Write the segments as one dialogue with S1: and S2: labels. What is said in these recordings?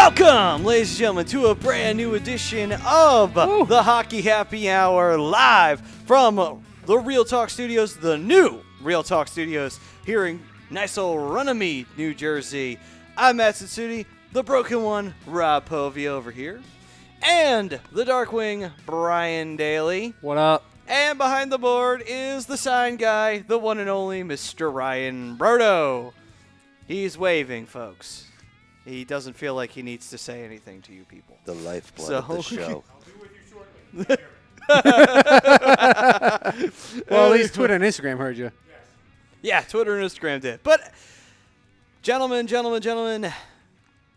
S1: Welcome, ladies and gentlemen, to a brand new edition of the Hockey Happy Hour live from the Real Talk Studios, the new Real Talk Studios here in nice old Runnymede, New Jersey. I'm Matt Tsutsuti, the broken one, Rob Povey over here, and the Darkwing, Brian Daly.
S2: What up?
S1: And behind the board is the sign guy, the one and only Mr. Ryan Brodo. He's waving, folks. He doesn't feel like he needs to say anything to you people.
S3: The lifeblood of the show.
S4: I'll be with you shortly.
S2: Well, at least Twitter and Instagram heard you.
S1: Yeah, Twitter and Instagram did. But, gentlemen,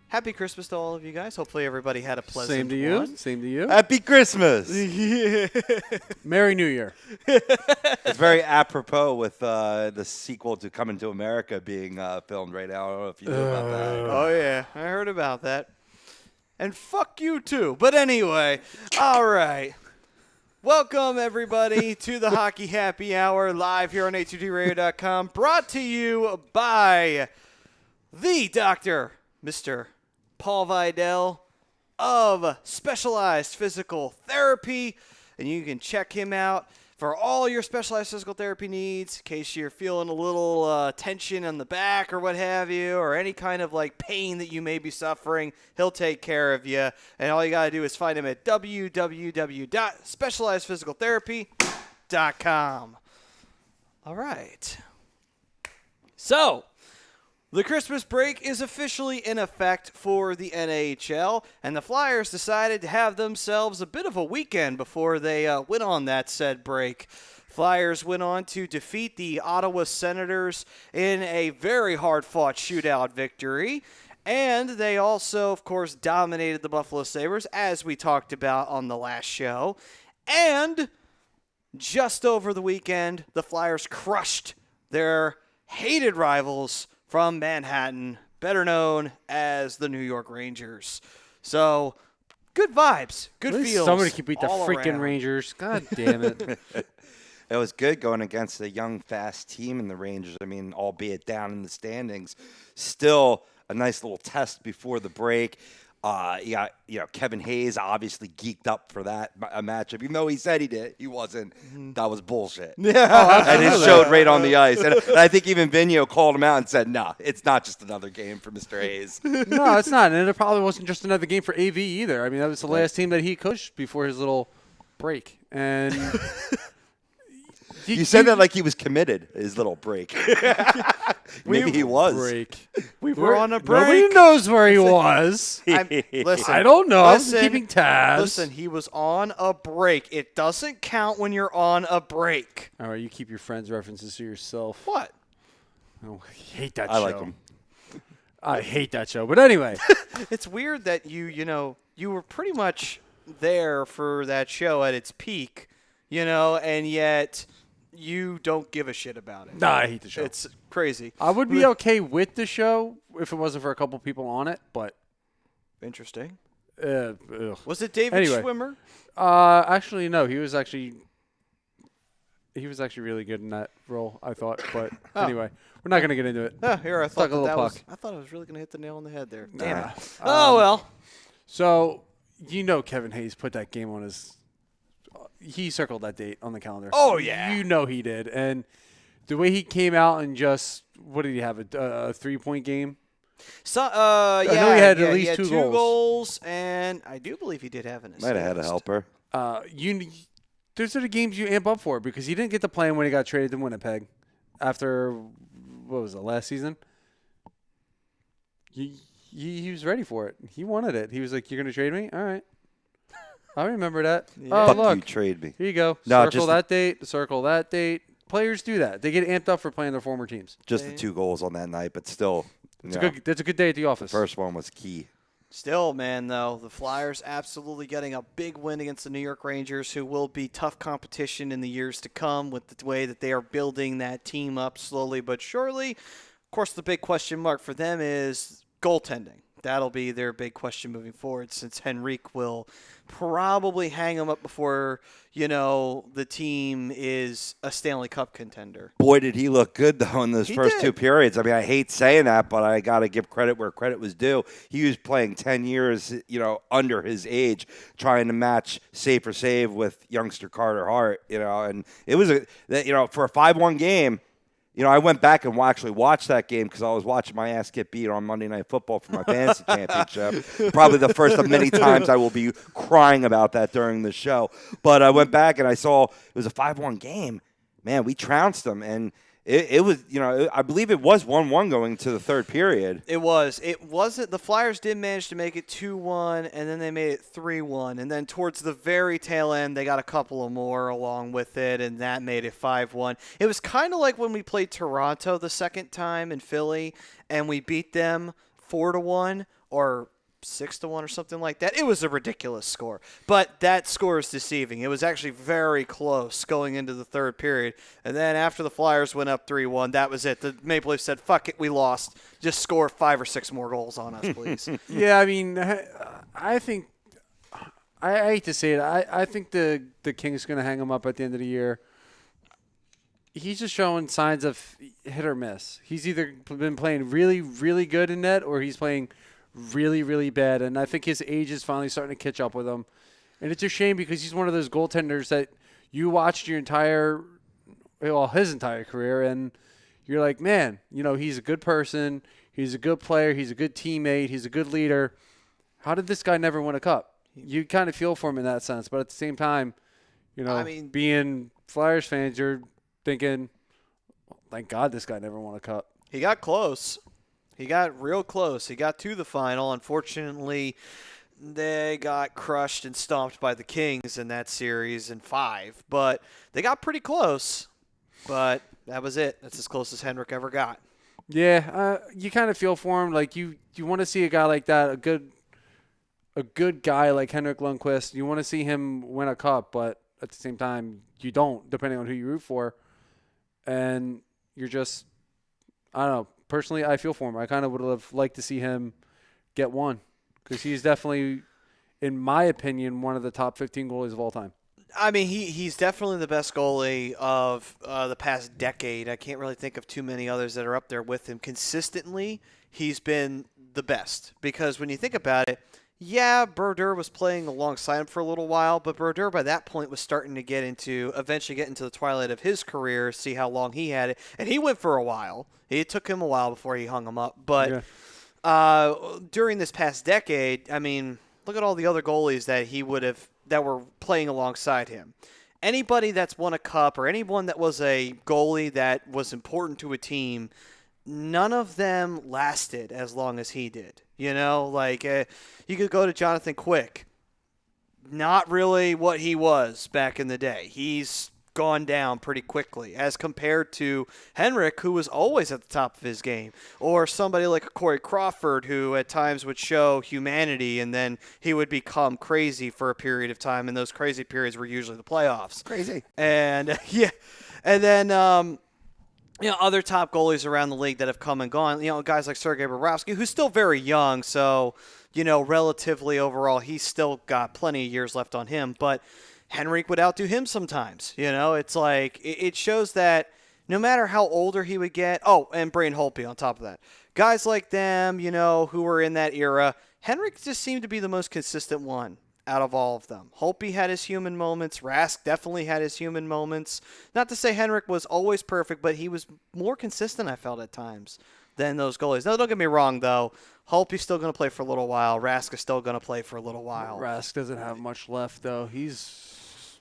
S1: happy Christmas to all of you guys. Hopefully everybody had a pleasant
S2: Same to you.
S1: one.
S2: Same to you.
S3: Happy Christmas!
S2: Merry New Year.
S3: It's very apropos with the sequel to Coming to America being filmed right now. I don't know if you knew about that.
S1: Oh, yeah. I heard about that. And fuck you, too. But anyway, all right. Welcome, everybody, to the Hockey Happy Hour live here on A2DRadio.com. Brought to you by the Dr. Mr. Paul Vidal of Specialized Physical Therapy. And you can check him out for all your specialized physical therapy needs in case you're feeling a little tension on the back or what have you, or any kind of like pain that you may be suffering. He'll take care of you. And all you got to do is find him at www.specializedphysicaltherapy.com. All right. So, the Christmas break is officially in effect for the NHL, and the Flyers decided to have themselves a bit of a weekend before they went on that said break. Flyers went on to defeat the Ottawa Senators in a very hard-fought shootout victory, and they also, of course, dominated the Buffalo Sabres, as we talked about on the last show. And just over the weekend, the Flyers crushed their hated rivals from Manhattan, better known as the New York Rangers. So, good vibes, good
S2: At least
S1: feels.
S2: somebody can beat the
S1: all
S2: freaking
S1: around.
S2: Rangers. God damn it.
S3: It was good going against a young, fast team in the Rangers. I mean, albeit down in the standings, still a nice little test before the break. Kevin Hayes obviously geeked up for that matchup, even though he said he wasn't. That was bullshit.
S1: Yeah,
S3: and it showed right on the ice. And I think even Vigneault called him out and said, "No, it's not just another game for Mr. Hayes."
S2: No, it's not. And it probably wasn't just another game for AV either. I mean, that was the last team that he coached before his little break. And
S3: you said that like he was committed, his little break. Maybe he was.
S2: Break.
S1: we were on a break.
S2: Nobody knows where he was.
S1: Listen,
S2: I don't know. I
S1: Listen,
S2: was keeping tabs.
S1: Listen, he was on a break. It doesn't count when you're on a break.
S2: All right, you keep your friends' references to yourself.
S1: What?
S2: Oh, I hate that show.
S3: I like him.
S2: I hate that show. But anyway.
S1: It's weird that you were pretty much there for that show at its peak, and yet you don't give a shit about it.
S2: Nah, I hate the show.
S1: It's crazy.
S2: I would be okay with the show if it wasn't for a couple people on it, but
S1: Interesting.
S2: ugh.
S1: Was it David
S2: Anyway.
S1: Schwimmer?
S2: Actually no, he was actually really good in that role, I thought. But anyway, we're not gonna get into it.
S1: Oh, here I
S2: Talk
S1: thought
S2: a little
S1: that was.
S2: puck.
S1: I thought I was really gonna hit the nail on the head there. Damn
S2: Nah.
S1: it. Oh well.
S2: So Kevin Hayes put that game on his. He circled that date on the calendar.
S1: Oh, yeah.
S2: He did, and the way he came out and just what did he have a 3-point game?
S1: So,
S2: know he had at least
S1: had
S2: two
S1: two
S2: goals.
S1: and I do believe he did have an assist.
S3: Might have had a helper.
S2: Those are the games you amp up for because he didn't get to play when he got traded to Winnipeg after what was it last season. He was ready for it. He wanted it. He was like, "You're going to trade me? All right." I remember that.
S1: Yeah.
S2: Oh,
S3: Fuck
S2: look.
S3: you, trade me.
S2: Here you go.
S3: No,
S2: Circle
S3: just
S2: that date. Circle that date. Players do that. They get amped up for playing their former teams.
S3: Just the 2 goals on that night, but still.
S2: That's a good day at the office.
S3: First one was key.
S1: Still, man, though, the Flyers absolutely getting a big win against the New York Rangers, who will be tough competition in the years to come with the way that they are building that team up slowly but surely. Of course, the big question mark for them is goaltending. That'll be their big question moving forward, since Henrique will probably hang him up before, the team is a Stanley Cup contender.
S3: Boy, did he look good, though, in those
S1: He
S3: first
S1: did.
S3: 2 periods. I mean, I hate saying that, but I got to give credit where credit was due. He was playing 10 years, under his age, trying to match save for save with youngster Carter Hart, and it was, for a 5-1 game. I went back and actually watched that game because I was watching my ass get beat on Monday Night Football for my fantasy championship. Probably the first of many times I will be crying about that during the show. But I went back and I saw it was a 5-1 game. Man, we trounced them. And it was, I believe it was 1-1 going to the third period.
S1: It was. It wasn't. The Flyers did manage to make it 2-1, and then they made it 3-1. And then towards the very tail end, they got a couple of more along with it, and that made it 5-1. It was kind of like when we played Toronto the second time in Philly, and we beat them 4-1 or 6-1 or something like that. It was a ridiculous score, but that score is deceiving. It was actually very close going into the third period, and then after the Flyers went up 3-1, that was it. The Maple Leafs said, "Fuck it, we lost. Just score 5 or 6 more goals on us, please."
S2: Yeah, I mean, I think I hate to say it. I think the Kings going to hang him up at the end of the year. He's just showing signs of hit or miss. He's either been playing really, really good in net, or he's playing really, really bad, and I think his age is finally starting to catch up with him. And it's a shame because he's one of those goaltenders that you watched his entire career, and you're like, man, he's a good person, he's a good player, he's a good teammate, he's a good leader. How did this guy never win a cup? You kind of feel for him in that sense, but at the same time, being Flyers fans, you're thinking, well, thank God this guy never won a cup.
S1: He got close. He got real close. He got to the final. Unfortunately, they got crushed and stomped by the Kings in that series in 5. But they got pretty close. But that was it. That's as close as Henrik ever got.
S2: Yeah, you kind of feel for him. Like you want to see a guy like that, a good guy like Henrik Lundqvist. You want to see him win a cup, but at the same time, you don't, depending on who you root for. And you're just, I don't know. Personally, I feel for him. I kind of would have liked to see him get one because he's definitely, in my opinion, one of the top 15 goalies of all time.
S1: I mean, he's definitely the best goalie of the past decade. I can't really think of too many others that are up there with him. Consistently, he's been the best because when you think about it, yeah, Brodeur was playing alongside him for a little while, but Brodeur by that point was starting to eventually get into the twilight of his career, see how long he had it. And he went for a while. It took him a while before he hung him up. But during this past decade, I mean, look at all the other goalies that were playing alongside him. Anybody that's won a cup or anyone that was a goalie that was important to a team, none of them lasted as long as he did. You could go to Jonathan Quick. Not really what he was back in the day. He's gone down pretty quickly as compared to Henrik, who was always at the top of his game, or somebody like Corey Crawford, who at times would show humanity and then he would become crazy for a period of time, and those crazy periods were usually the playoffs.
S3: Crazy.
S1: And and then other top goalies around the league that have come and gone, guys like Sergei Bobrovsky, who's still very young, so relatively overall he's still got plenty of years left on him, but Henrik would outdo him sometimes. It's like it shows that no matter how older he would get. Oh, and Braden Holtby on top of that. Guys like them, who were in that era, Henrik just seemed to be the most consistent one out of all of them. Holtby had his human moments. Rask definitely had his human moments. Not to say Henrik was always perfect, but he was more consistent, I felt, at times than those goalies. No, don't get me wrong, though. Holtby's still going to play for a little while. Rask is still going to play for a little while.
S2: Rask doesn't have much left, though. He's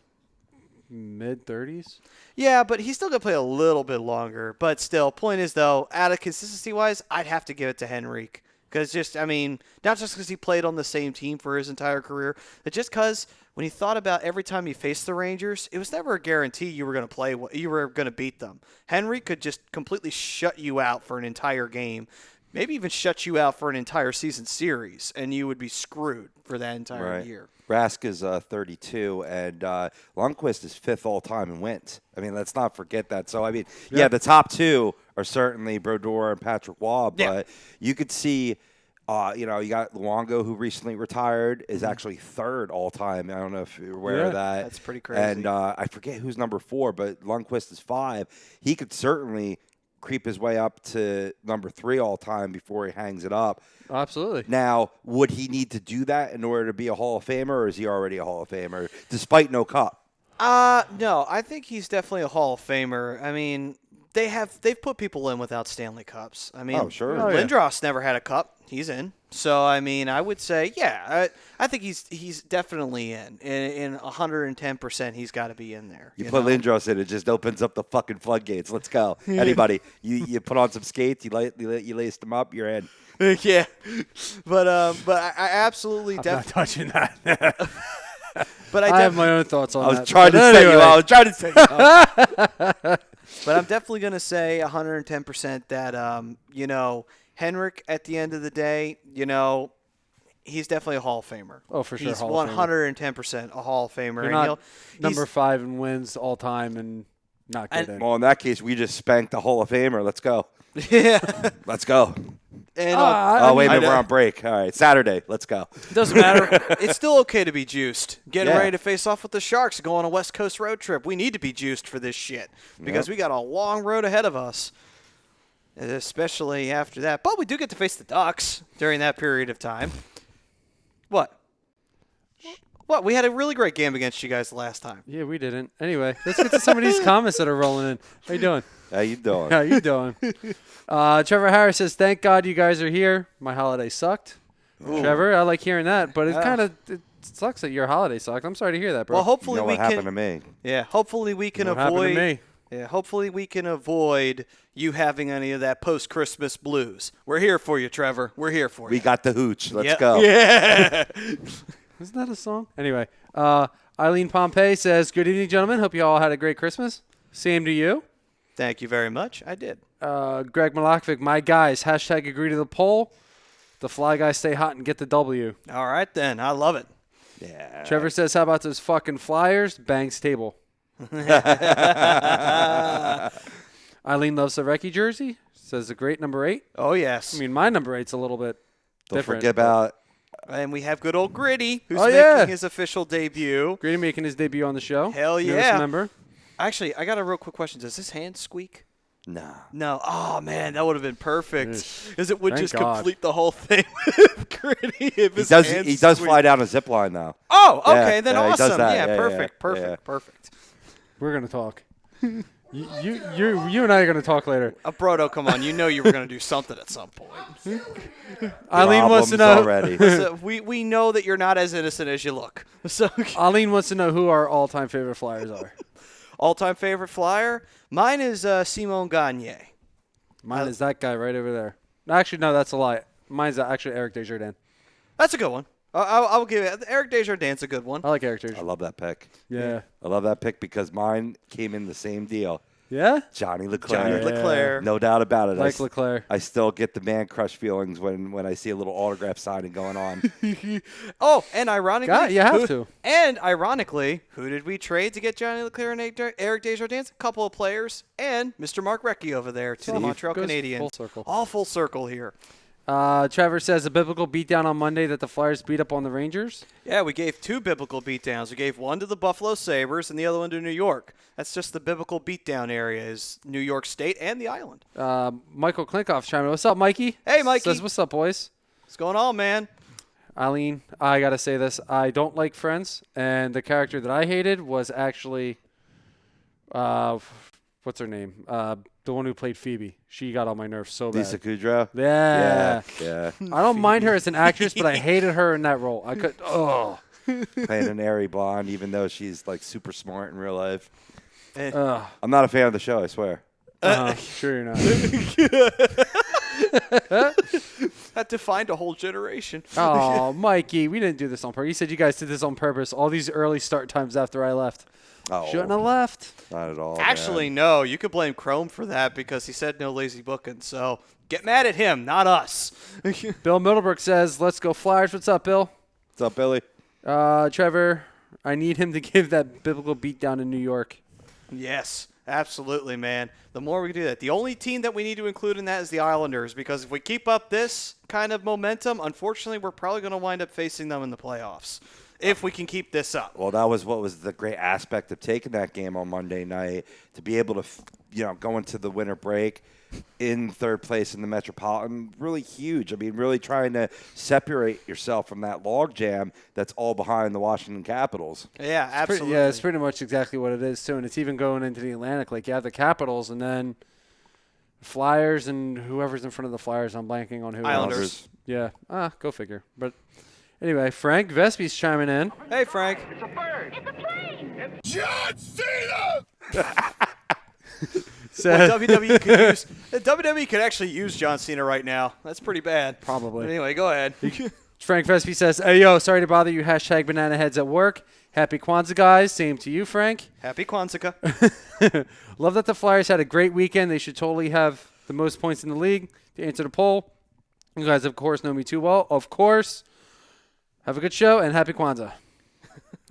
S2: mid-30s.
S1: Yeah, but he's still going to play a little bit longer. But still, point is, though, out of consistency-wise, I'd have to give it to Henrik. Because not just because he played on the same team for his entire career, but just because when he thought about every time he faced the Rangers, it was never a guarantee you were going to beat them. Henry could just completely shut you out for an entire game, maybe even shut you out for an entire season series, and you would be screwed for that entire year.
S3: Rask is 32, and Lundqvist is 5th all-time in wins. I mean, let's not forget that. So, the top two are certainly Brodeur and Patrick Waugh, but you could see You got Luongo, who recently retired, is actually third all time. I don't know if you're aware of that.
S1: That's pretty crazy.
S3: And I forget who's number 4, but Lundqvist is 5. He could certainly creep his way up to number 3 all time before he hangs it up.
S2: Absolutely.
S3: Now, would he need to do that in order to be a Hall of Famer, or is he already a Hall of Famer, despite no cup?
S1: No, I think he's definitely a Hall of Famer. I mean, they've put people in without Stanley Cups. I mean,
S3: Oh, sure.
S2: Oh, yeah.
S1: Lindros never had a cup. He's in. So, I mean, I would say, yeah, I think he's definitely in 110%. He's got to be in there.
S3: You put
S1: know?
S3: Lindros in, it just opens up the fucking floodgates. Let's go. Anybody, you put on some skates, you lace them up, you're in.
S1: Yeah, but I absolutely
S2: I'm not
S1: definitely.
S2: touching that.
S1: But
S2: I have my own thoughts on
S3: I was
S2: that.
S3: trying to
S2: But
S3: set you
S2: anyway.
S3: up. I was trying to set you up.
S1: But I'm definitely going to say 110% that, Henrik, at the end of the day, he's definitely a Hall of Famer.
S2: Oh, for sure,
S1: He's
S2: Hall of Famer.
S1: 110% a Hall of Famer.
S2: You're
S1: and
S2: not
S1: he's-
S2: number 5 in wins all time and not good in.
S3: Well, in that case, we just spanked the Hall of Famer. Let's go.
S1: Yeah.
S3: Let's go.
S1: And
S3: Oh, wait a minute.
S1: I
S3: We're
S1: know.
S3: on break. All right. Saturday. Let's go.
S1: Doesn't matter. It's still okay to be juiced. Getting
S3: Yeah.
S1: ready to face off with the Sharks, go on a West Coast road trip. We need to be juiced for this shit because we got a long road ahead of us, especially after that. But we do get to face the Ducks during that period of time. What? What? We had a really great game against you guys the last time.
S2: Yeah, we didn't. Anyway, let's get to some of these comments that are rolling in. How you doing?
S3: How you doing?
S2: How you doing? Trevor Harris says, "Thank God you guys are here. My holiday sucked." Trevor, I like hearing that, but it sucks that your holiday sucked. I'm sorry to hear that, bro.
S1: Well,
S3: You
S1: hopefully
S3: know
S1: we
S3: what happened
S1: can.
S3: to me?
S1: Yeah, hopefully we can
S2: What happened to
S1: avoid.
S2: me?
S1: Yeah, hopefully we can avoid you having any of that post-Christmas blues. We're here for you, Trevor. We're here for
S3: We
S1: you.
S3: got the hooch. Let's
S1: Yep.
S3: go.
S1: Yeah.
S2: Isn't that a song? Anyway, Eileen Pompey says, "Good evening, gentlemen. Hope you all had a great Christmas. Same to you."
S1: Thank you very much. I did.
S2: Greg Malakovic, my guys, hashtag agree to the poll. The Fly Guys stay hot and get the W.
S1: All right, then. I love it.
S3: Yeah.
S2: Trevor says, "How about those fucking Flyers? Bangs table." Eileen loves the Recce jersey. Says a great number 8.
S1: Oh, yes.
S2: I mean, my number 8's a little bit
S3: Don't
S2: different.
S3: forget about
S1: And we have good old Gritty, who's
S2: Oh,
S1: making
S2: yeah.
S1: his official debut.
S2: Grady making his debut on the show.
S1: Hell
S2: Newest
S1: yeah.
S2: member.
S1: Actually, I got a real quick question. Does his hand squeak?
S3: nah.
S1: No. Oh, man, that would have been perfect.
S2: Yes.
S1: Because it would
S2: Thank
S1: just
S2: God.
S1: complete the whole thing with Gritty if
S3: He
S1: his
S3: does.
S1: hand
S3: He does
S1: squeaked.
S3: fly down a zip line though.
S1: Oh, okay,
S3: Yeah,
S1: then
S3: yeah, he does
S1: awesome.
S3: that.
S1: Yeah,
S3: Yeah,
S1: perfect,
S3: yeah,
S1: perfect,
S3: yeah.
S1: perfect.
S2: We're gonna talk. you and I are gonna talk later.
S1: Brodo, come on. You know you were going to do something at some point.
S2: Eileen wants to
S3: Problems
S2: know.
S3: already.
S1: So we know that you're not as innocent as you look. So
S2: Eileen wants to know who our all-time favorite Flyers are.
S1: all-time favorite Flyer? Mine is Simon Gagne.
S2: Mine is that guy right over there. Actually, no, that's a lie. Mine's actually Eric Desjardins.
S1: That's a good one. I'll give it. Eric Desjardins a good one.
S2: I like Eric
S3: I
S2: Desjardins.
S3: love that pick.
S2: Yeah.
S3: I love that pick because mine came in the same deal.
S2: Yeah?
S3: Johnny Leclerc.
S1: Johnny Leclerc.
S3: No doubt about it.
S2: Like Leclerc.
S3: I still get the man crush feelings when I see a little autograph signing going on.
S1: Oh, and ironically,
S2: God, you have to.
S1: And ironically, who did we trade to get Johnny Leclerc and Eric Desjardins? A couple of players and Mr. Mark Recchi over there to the
S2: Steve
S1: Montreal
S2: goes
S1: Canadiens.
S2: full circle.
S1: All full circle here.
S2: Trevor says a biblical beatdown on Monday that the Flyers beat up on the Rangers.
S1: Yeah, we gave 2 biblical beatdowns. We gave one to the Buffalo Sabres and the other one to New York. That's just the biblical beatdown area is New York State and the island.
S2: Michael Klinkoff's chiming in. What's up, Mikey?
S1: Hey, Mikey.
S2: Says, what's up, boys?
S1: What's going on, man?
S2: Eileen, I got to say this. I don't like Friends, and the character that I hated was actually, what's her name? The one who played Phoebe. She got on my nerves so bad.
S3: Lisa Kudrow.
S2: Yeah.
S3: Yeah.
S2: I don't mind her as an actress, but I hated her in that role. I could. Oh.
S3: Playing an airy blonde, even though she's like super smart in real life.
S2: Ugh.
S3: I'm not a fan of the show. I swear.
S2: Sure you're not.
S1: That defined a whole generation.
S2: Oh, Mikey, we didn't do this on purpose. You said you guys did this on purpose. All these early start times after I left.
S3: Oh,
S2: Shouldn't have left.
S3: not at all.
S1: Actually,
S3: man.
S1: no. You could blame Chrome for that because he said no lazy booking. So get mad at him, not us.
S2: Bill Middlebrook says, let's go Flyers. What's up, Bill?
S3: What's up, Billy?
S2: Trevor, I need him to give that biblical beatdown in New York.
S1: Yes, Absolutely, man. The more we do that. The only team that we need to include in that is the Islanders, because if we keep up this kind of momentum, unfortunately, we're probably going to wind up facing them in the playoffs if we can keep this up.
S3: Well, that was what was the great aspect of taking that game on Monday night, to be able to, go into the winter break in third place in the Metropolitan. Really huge. I mean, really trying to separate yourself from that logjam that's all behind the Washington Capitals.
S1: Yeah, absolutely.
S2: It's pretty much exactly what it is, too. And it's even going into the Atlantic. Like, you have the Capitals and then Flyers and whoever's in front of the Flyers. I'm blanking on who.
S1: Islanders.
S2: Yeah. Go figure. But anyway, Frank Vespi's chiming in.
S1: Hey, Frank.
S4: It's a bird.
S5: It's a plane.
S4: John Cena!
S1: Well, WWE could actually use John Cena right now. That's pretty bad.
S2: Probably.
S1: But anyway, go ahead.
S2: Frank Vespi says, "Hey, yo, sorry to bother you. Hashtag banana heads at work. Happy Kwanzaa, guys. Same to you, Frank.
S1: Happy Kwanzaa.
S2: Love that the Flyers had a great weekend. They should totally have the most points in the league. To answer the poll, you guys, of course, know me too well. Of course. Have a good show, and happy Kwanzaa."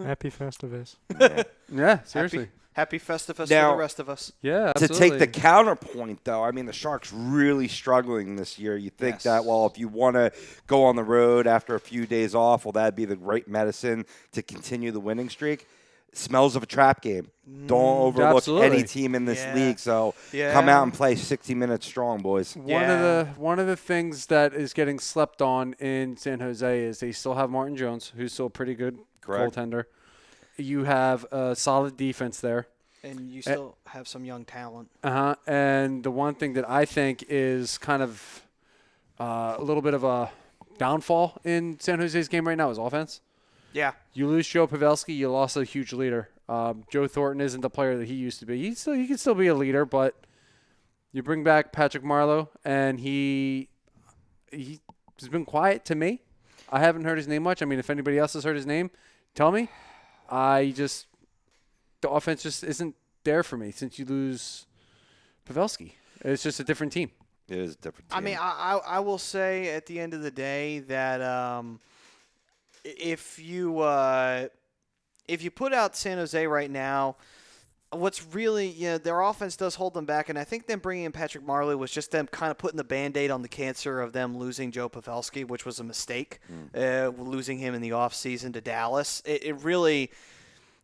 S6: Happy Festivus.
S2: Yeah, seriously.
S1: Happy Festivus
S3: Now-
S1: for the rest of us.
S2: Yeah,
S3: To
S2: absolutely.
S3: take the counterpoint, though, I mean, the Sharks really struggling this year. You think
S1: Yes.
S3: that, well, if you want to go on the road after a few days off, well, that'd be the great medicine to continue the winning streak. Smells of a trap game. Don't overlook
S2: Absolutely.
S3: any team in this
S1: Yeah.
S3: league. So
S1: Yeah.
S3: come out and play 60 minutes strong, boys.
S2: One of the things that is getting slept on in San Jose is they still have Martin Jones, who's still a pretty good
S3: Correct.
S2: goaltender. You have a solid defense there.
S1: And you still have some young talent.
S2: And the one thing that I think is kind of a little bit of a downfall in San Jose's game right now is offense.
S1: Yeah.
S2: You lose Joe Pavelski, you lost a huge leader. Joe Thornton isn't the player that he used to be. He can still be a leader, but you bring back Patrick Marleau, and he's been quiet to me. I haven't heard his name much. I mean, if anybody else has heard his name, tell me. The offense just isn't there for me since you lose Pavelski. It's just a different team.
S3: It is a different team.
S1: I mean, I will say at the end of the day that if you put out San Jose right now, what's really, their offense does hold them back, and I think them bringing in Patrick Marleau was just them kind of putting the Band-Aid on the cancer of them losing Joe Pavelski, which was a mistake, losing him in the offseason to Dallas. It really,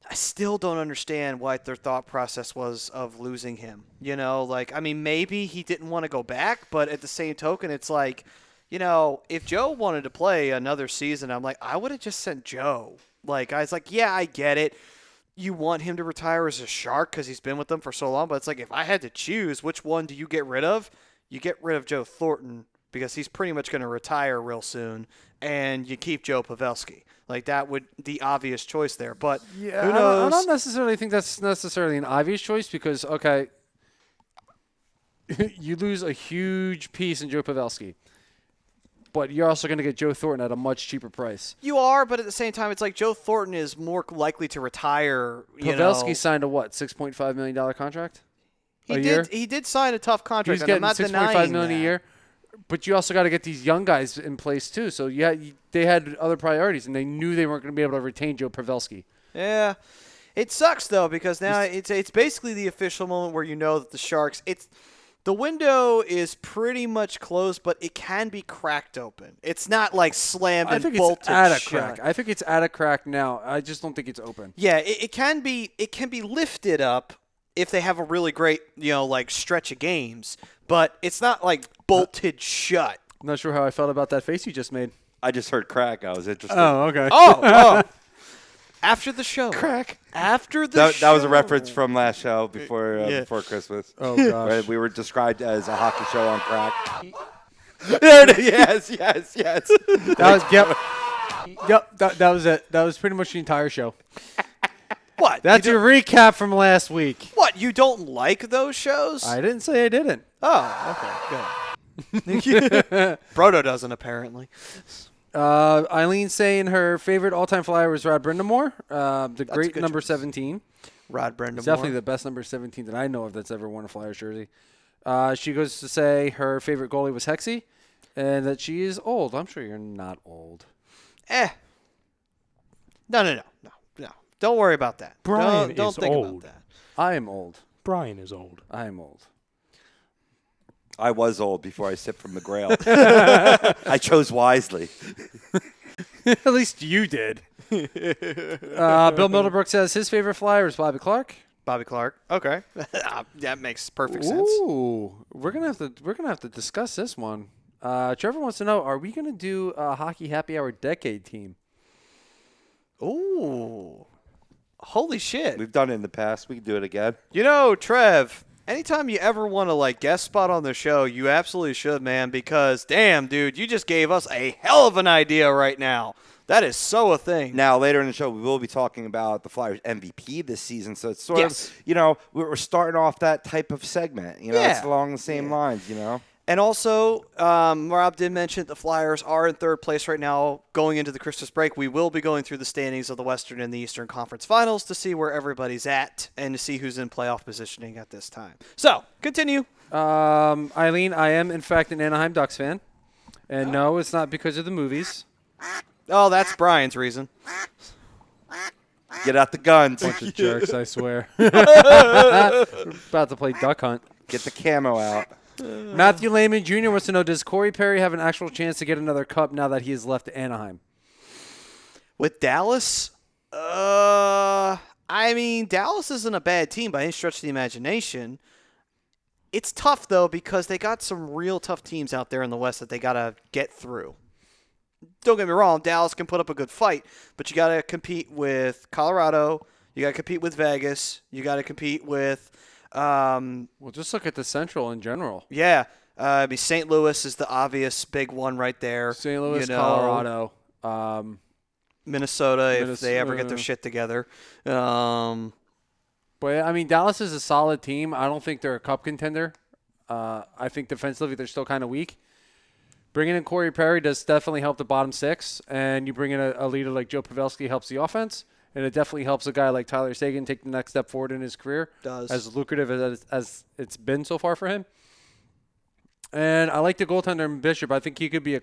S1: I still don't understand what their thought process was of losing him. Maybe he didn't want to go back, but at the same token, it's like, if Joe wanted to play another season, I'm like, I would have just sent Joe. I was like, yeah, I get it. You want him to retire as a Shark because he's been with them for so long, but it's like, if I had to choose, which one do you get rid of? You get rid of Joe Thornton because he's pretty much going to retire real soon, and you keep Joe Pavelski. That would the obvious choice there, but who knows?
S2: I don't necessarily think that's necessarily an obvious choice because, okay, you lose a huge piece in Joe Pavelski, but you're also going to get Joe Thornton at a much cheaper price.
S1: You are, but at the same time, it's like Joe Thornton is more likely to retire.
S2: Pavelski signed a what, $6.5 million contract? Year?
S1: He did sign a tough contract.
S2: He's
S1: and
S2: getting
S1: I'm not
S2: $6.5
S1: denying
S2: million
S1: that.
S2: a year. But you also got to get these young guys in place too. So they had other priorities, and they knew they weren't going to be able to retain Joe Pavelski.
S1: Yeah, it sucks though because now it's basically the official moment where you know that the Sharks. The window is pretty much closed, but it can be cracked open. It's not like slammed
S2: I
S1: and
S2: think
S1: bolted
S2: it's at a
S1: shut.
S2: crack. I think it's at a crack now. I just don't think it's open.
S1: Yeah, it can be lifted up if they have a really great stretch of games, but it's not like bolted shut.
S2: I'm not sure how I felt about that face you just made.
S3: I just heard crack. I was interested.
S2: Oh, okay.
S1: Oh. After the show.
S3: Crack.
S1: After the show.
S3: That was a reference from last show before Christmas.
S2: Oh, gosh.
S3: Right? We were described as a hockey show on crack. There it is. Yes.
S2: That was yep. That was it. That was pretty much the entire show.
S1: What?
S2: That's your recap from last week.
S1: What? You don't like those shows?
S2: I didn't say I didn't.
S1: Oh, okay, good. Brodo doesn't apparently.
S2: Eileen saying her favorite all-time flyer was Rod Brindamore, the
S1: a
S2: great
S1: good
S2: number
S1: choice.
S2: 17.
S1: Rod Brendamore.
S2: It's definitely the best number 17 that I know of that's ever worn a Flyers jersey. She goes to say her favorite goalie was Hexy and that she is old. I'm sure you're not old.
S1: No. Don't worry about that.
S6: Brian
S1: don't
S6: is
S1: think
S6: old.
S1: about that.
S2: I am old.
S6: Brian is old.
S2: I am old.
S3: I was old before I sipped from the Grail. I chose wisely.
S2: At least you did. Bill Middlebrook says his favorite Flyer is Bobby Clark.
S1: Bobby Clark. Okay. That makes perfect sense.
S2: Ooh, we're gonna have to discuss this one. Trevor wants to know: are we gonna do a hockey happy hour decade team?
S1: Ooh. Holy shit.
S3: We've done it in the past. We can do it again.
S1: You know, Trev, anytime you ever want to, like, guest spot on the show, you absolutely should, man, because, damn, dude, you just gave us a hell of an idea right now. That is so a thing.
S3: Now, later in the show, we will be talking about the Flyers MVP this season. So it's sort
S1: Yes.
S3: of, we're starting off that type of segment.
S1: Yeah.
S3: It's along the same lines,
S1: And also, Rob did mention the Flyers are in third place right now going into the Christmas break. We will be going through the standings of the Western and the Eastern Conference Finals to see where everybody's at and to see who's in playoff positioning at this time. So, continue.
S2: Eileen, I am in fact an Anaheim Ducks fan, and no, it's not because of the movies.
S1: Oh, that's Brian's reason.
S3: Get out the guns.
S2: Bunch of jerks, I swear. About to play Duck Hunt.
S3: Get the camo out.
S2: Matthew Lehman Jr. wants to know: does Corey Perry have an actual chance to get another cup now that he has left Anaheim?
S1: With Dallas, I mean, Dallas isn't a bad team by any stretch of the imagination. It's tough, though, because they got some real tough teams out there in the West that they got to get through. Don't get me wrong, Dallas can put up a good fight, but you got to compete with Colorado, you got to compete with Vegas, you got to compete with
S2: Well, just look at the Central in general.
S1: yeah, I mean, St. Louis is the obvious big one right there.
S2: St. Louis,
S1: You know,
S2: Colorado.
S1: Minnesota, if they ever get their shit together.
S2: But, I mean, Dallas is a solid team. I don't think they're a cup contender. I think defensively they're still kind of weak. Bringing in Corey Perry does definitely help the bottom six, and you bring in a leader like Joe Pavelski helps the offense, and it definitely helps a guy like Tyler Seguin take the next step forward in his career.
S1: Does.
S2: As lucrative as it's been so far for him. And I like the goaltender in Bishop. I think he could be a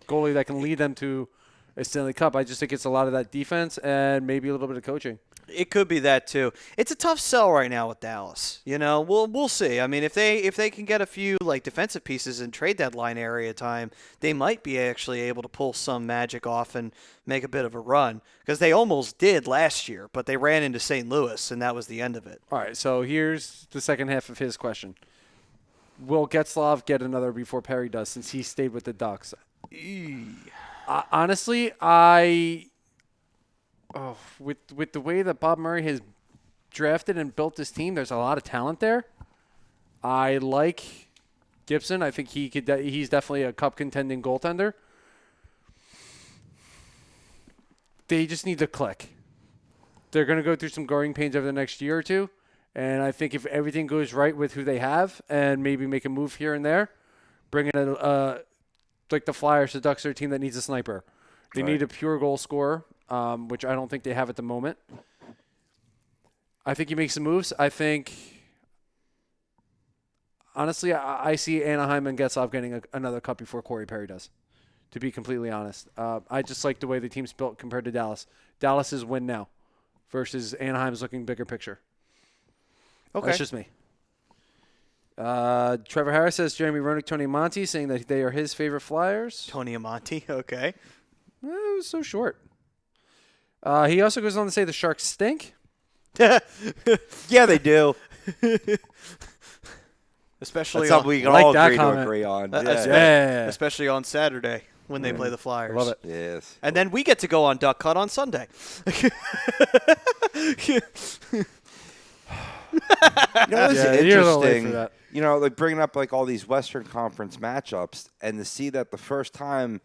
S2: goalie that can lead them to a Stanley Cup. I just think it's a lot of that defense and maybe a little bit of coaching.
S1: It could be that too. It's a tough sell right now with Dallas. You know, we'll see. I mean, if they can get a few like defensive pieces in trade deadline area time, they might be actually able to pull some magic off and make a bit of a run because they almost did last year, but they ran into St. Louis and that was the end of it.
S2: All right, so here's the second half of his question. Will Getzlaf get another before Perry does since he stayed with the Ducks? Honestly, with the way that Bob Murray has drafted and built this team, there's a lot of talent there. I like Gibson. I think he's definitely a cup contending goaltender. They just need to click. They're going to go through some growing pains over the next year or two. And I think if everything goes right with who they have and maybe make a move here and there, bring in like the Flyers, the Ducks are a team that needs a sniper. They need a pure goal scorer, which I don't think they have at the moment. I think he makes some moves. I think, honestly, I see Anaheim and Getzlaf getting another cup before Corey Perry does, to be completely honest. I just like the way the team's built compared to Dallas. Dallas is win now versus Anaheim's looking bigger picture.
S1: Okay.
S2: That's just me. Trevor Harris says Jeremy Roenick, Tony Amonte, saying that they are his favorite Flyers.
S1: Tony Amonte, okay.
S2: It was so short. He also goes on to say the Sharks stink.
S3: Yeah, they do.
S1: Especially
S3: That's
S1: on,
S3: something we can
S2: like
S3: all
S2: that
S3: agree
S2: comment.
S3: to agree on.
S2: Yeah.
S1: especially on Saturday when they play the Flyers.
S2: I love it.
S3: Yes.
S1: And then we get to go on Duck Hunt on Sunday.
S3: It's
S2: you're a little late for
S3: interesting.
S2: that.
S3: Like bringing up like all these Western Conference matchups, and to see that the first time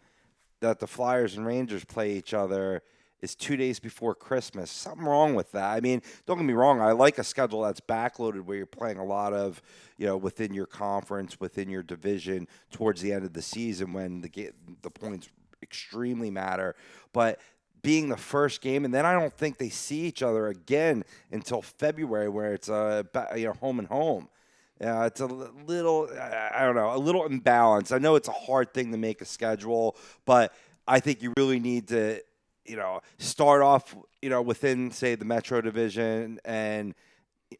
S3: that the Flyers and Rangers play each other is 2 days before Christmas. Something wrong with that. I mean, don't get me wrong. I like a schedule that's backloaded where you're playing a lot of, within your conference, within your division towards the end of the season when the points extremely matter. But being the first game, and then I don't think they see each other again until February, where it's home and home. It's a little, I don't know, a little imbalanced. I know it's a hard thing to make a schedule, but I think you really need to, start off, within, say, the Metro Division and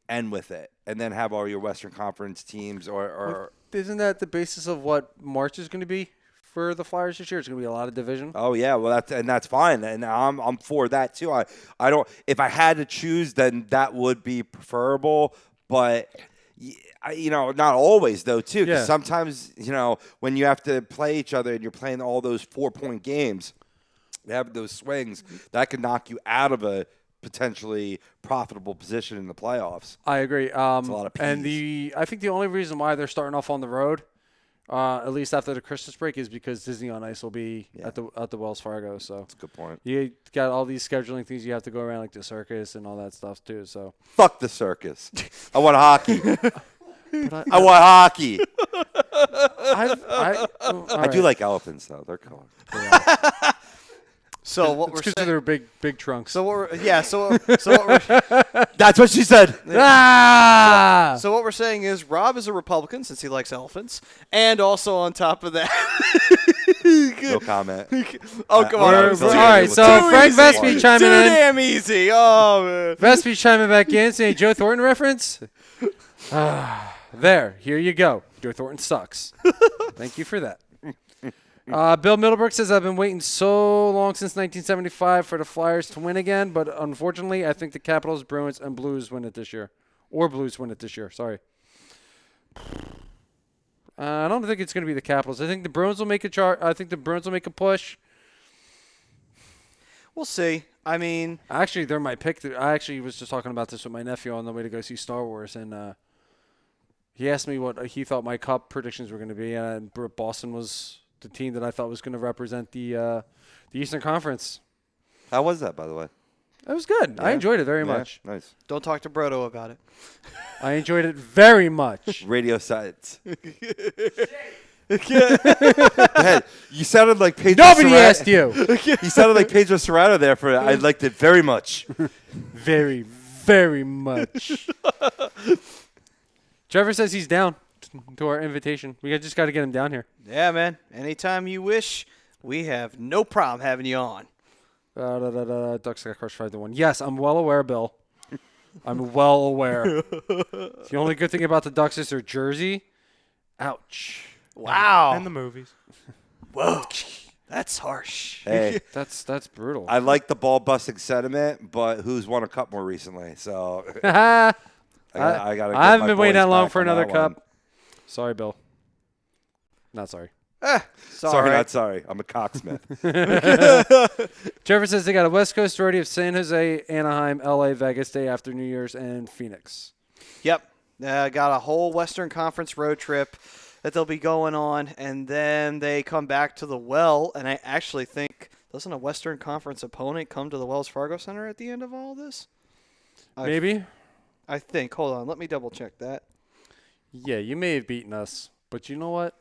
S3: end with it. and then have all your Western Conference teams or
S2: Isn't that the basis of what March is going to be for the Flyers this year? It's going to be a lot of division.
S3: Oh yeah, well that's fine, and I'm for that too. I don't. If I had to choose, then that would be preferable, but. Not always though too. Because
S2: Yeah.
S3: sometimes when you have to play each other and you're playing all those 4-point games, they have those swings that can knock you out of a potentially profitable position in the playoffs.
S2: I agree.
S3: a lot of
S2: and
S3: Ps.
S2: I think the only reason why they're starting off on the road, at least after the Christmas break, is because Disney on Ice will be at the Wells Fargo. So
S3: That's a good point.
S2: you got all these scheduling things you have to go around, like the circus and all that stuff too. So
S3: Fuck the circus. I want hockey. I want hockey. I do like elephants though. They're cool.
S1: So what we're
S2: because
S1: saying.
S2: they're big trunks.
S1: So what we're, so what we're
S3: That's what she said.
S2: Ah!
S1: So what we're saying is Rob is a Republican since he likes elephants, and also on top of that,
S3: No comment.
S1: oh come on,
S3: I-
S1: I
S3: I'm
S1: was
S3: still
S1: too
S2: all right,
S1: easy.
S2: so
S1: Too
S2: Frank
S1: easy.
S2: Vespi
S1: Too
S2: chiming in.
S1: damn easy. Oh man.
S2: Vespi chiming back in, saying Joe Thornton reference. There, here you go. Joe Thornton sucks. Thank you for that. Bill Middlebrook says, I've been waiting so long since 1975 for the Flyers to win again, but unfortunately, I think the Capitals, Bruins, and Blues win it this year. Or Blues win it this year, sorry. I don't think it's going to be the Capitals. I think the Bruins will make I think the Bruins will make a push.
S1: We'll see. I mean,
S2: Actually, they're my pick. I actually was just talking about this with my nephew on the way to go see Star Wars, and he asked me what he thought my Cup predictions were going to be, and Boston was the team that I thought was going to represent the Eastern Conference.
S3: How was that, by the way?
S2: It was good. I
S3: Yeah?
S2: enjoyed it very
S3: Yeah,
S2: much.
S3: Nice.
S1: don't talk to Brodo about it.
S2: I enjoyed it very much.
S3: Radio science. Hey, you sounded like Pedro
S2: Nobody
S3: Serrano.
S2: asked you.
S3: You sounded like Pedro Serrano there for I liked it very much.
S2: Very, very much. Trevor says he's down to our invitation. We just got to get him down here.
S1: Yeah, man. Anytime you wish, we have no problem having you on.
S2: Ducks got crushed 5-1. Yes, I'm well aware, Bill. I'm well aware. The only good thing about the Ducks is their jersey. Ouch.
S1: Wow.
S6: And the movies.
S1: Whoa. That's harsh.
S3: Hey,
S2: That's brutal.
S3: I like the ball busting sentiment, but who's won a cup more recently? So
S2: I
S3: I gotta.
S2: haven't been waiting that long for another cup. Sorry, Bill. Not sorry.
S3: Sorry, not sorry. I'm a cocksmith.
S2: Trevor says they got a West Coast roadie of San Jose, Anaheim, LA, Vegas day after New Year's, and Phoenix.
S1: Yep. Got a whole Western Conference road trip that they'll be going on, and then they come back to the Well, and I actually think, doesn't a Western Conference opponent come to the Wells Fargo Center at the end of all this?
S2: Maybe.
S1: I think. Hold on. Let me double check that.
S2: Yeah, you may have beaten us, but you know what?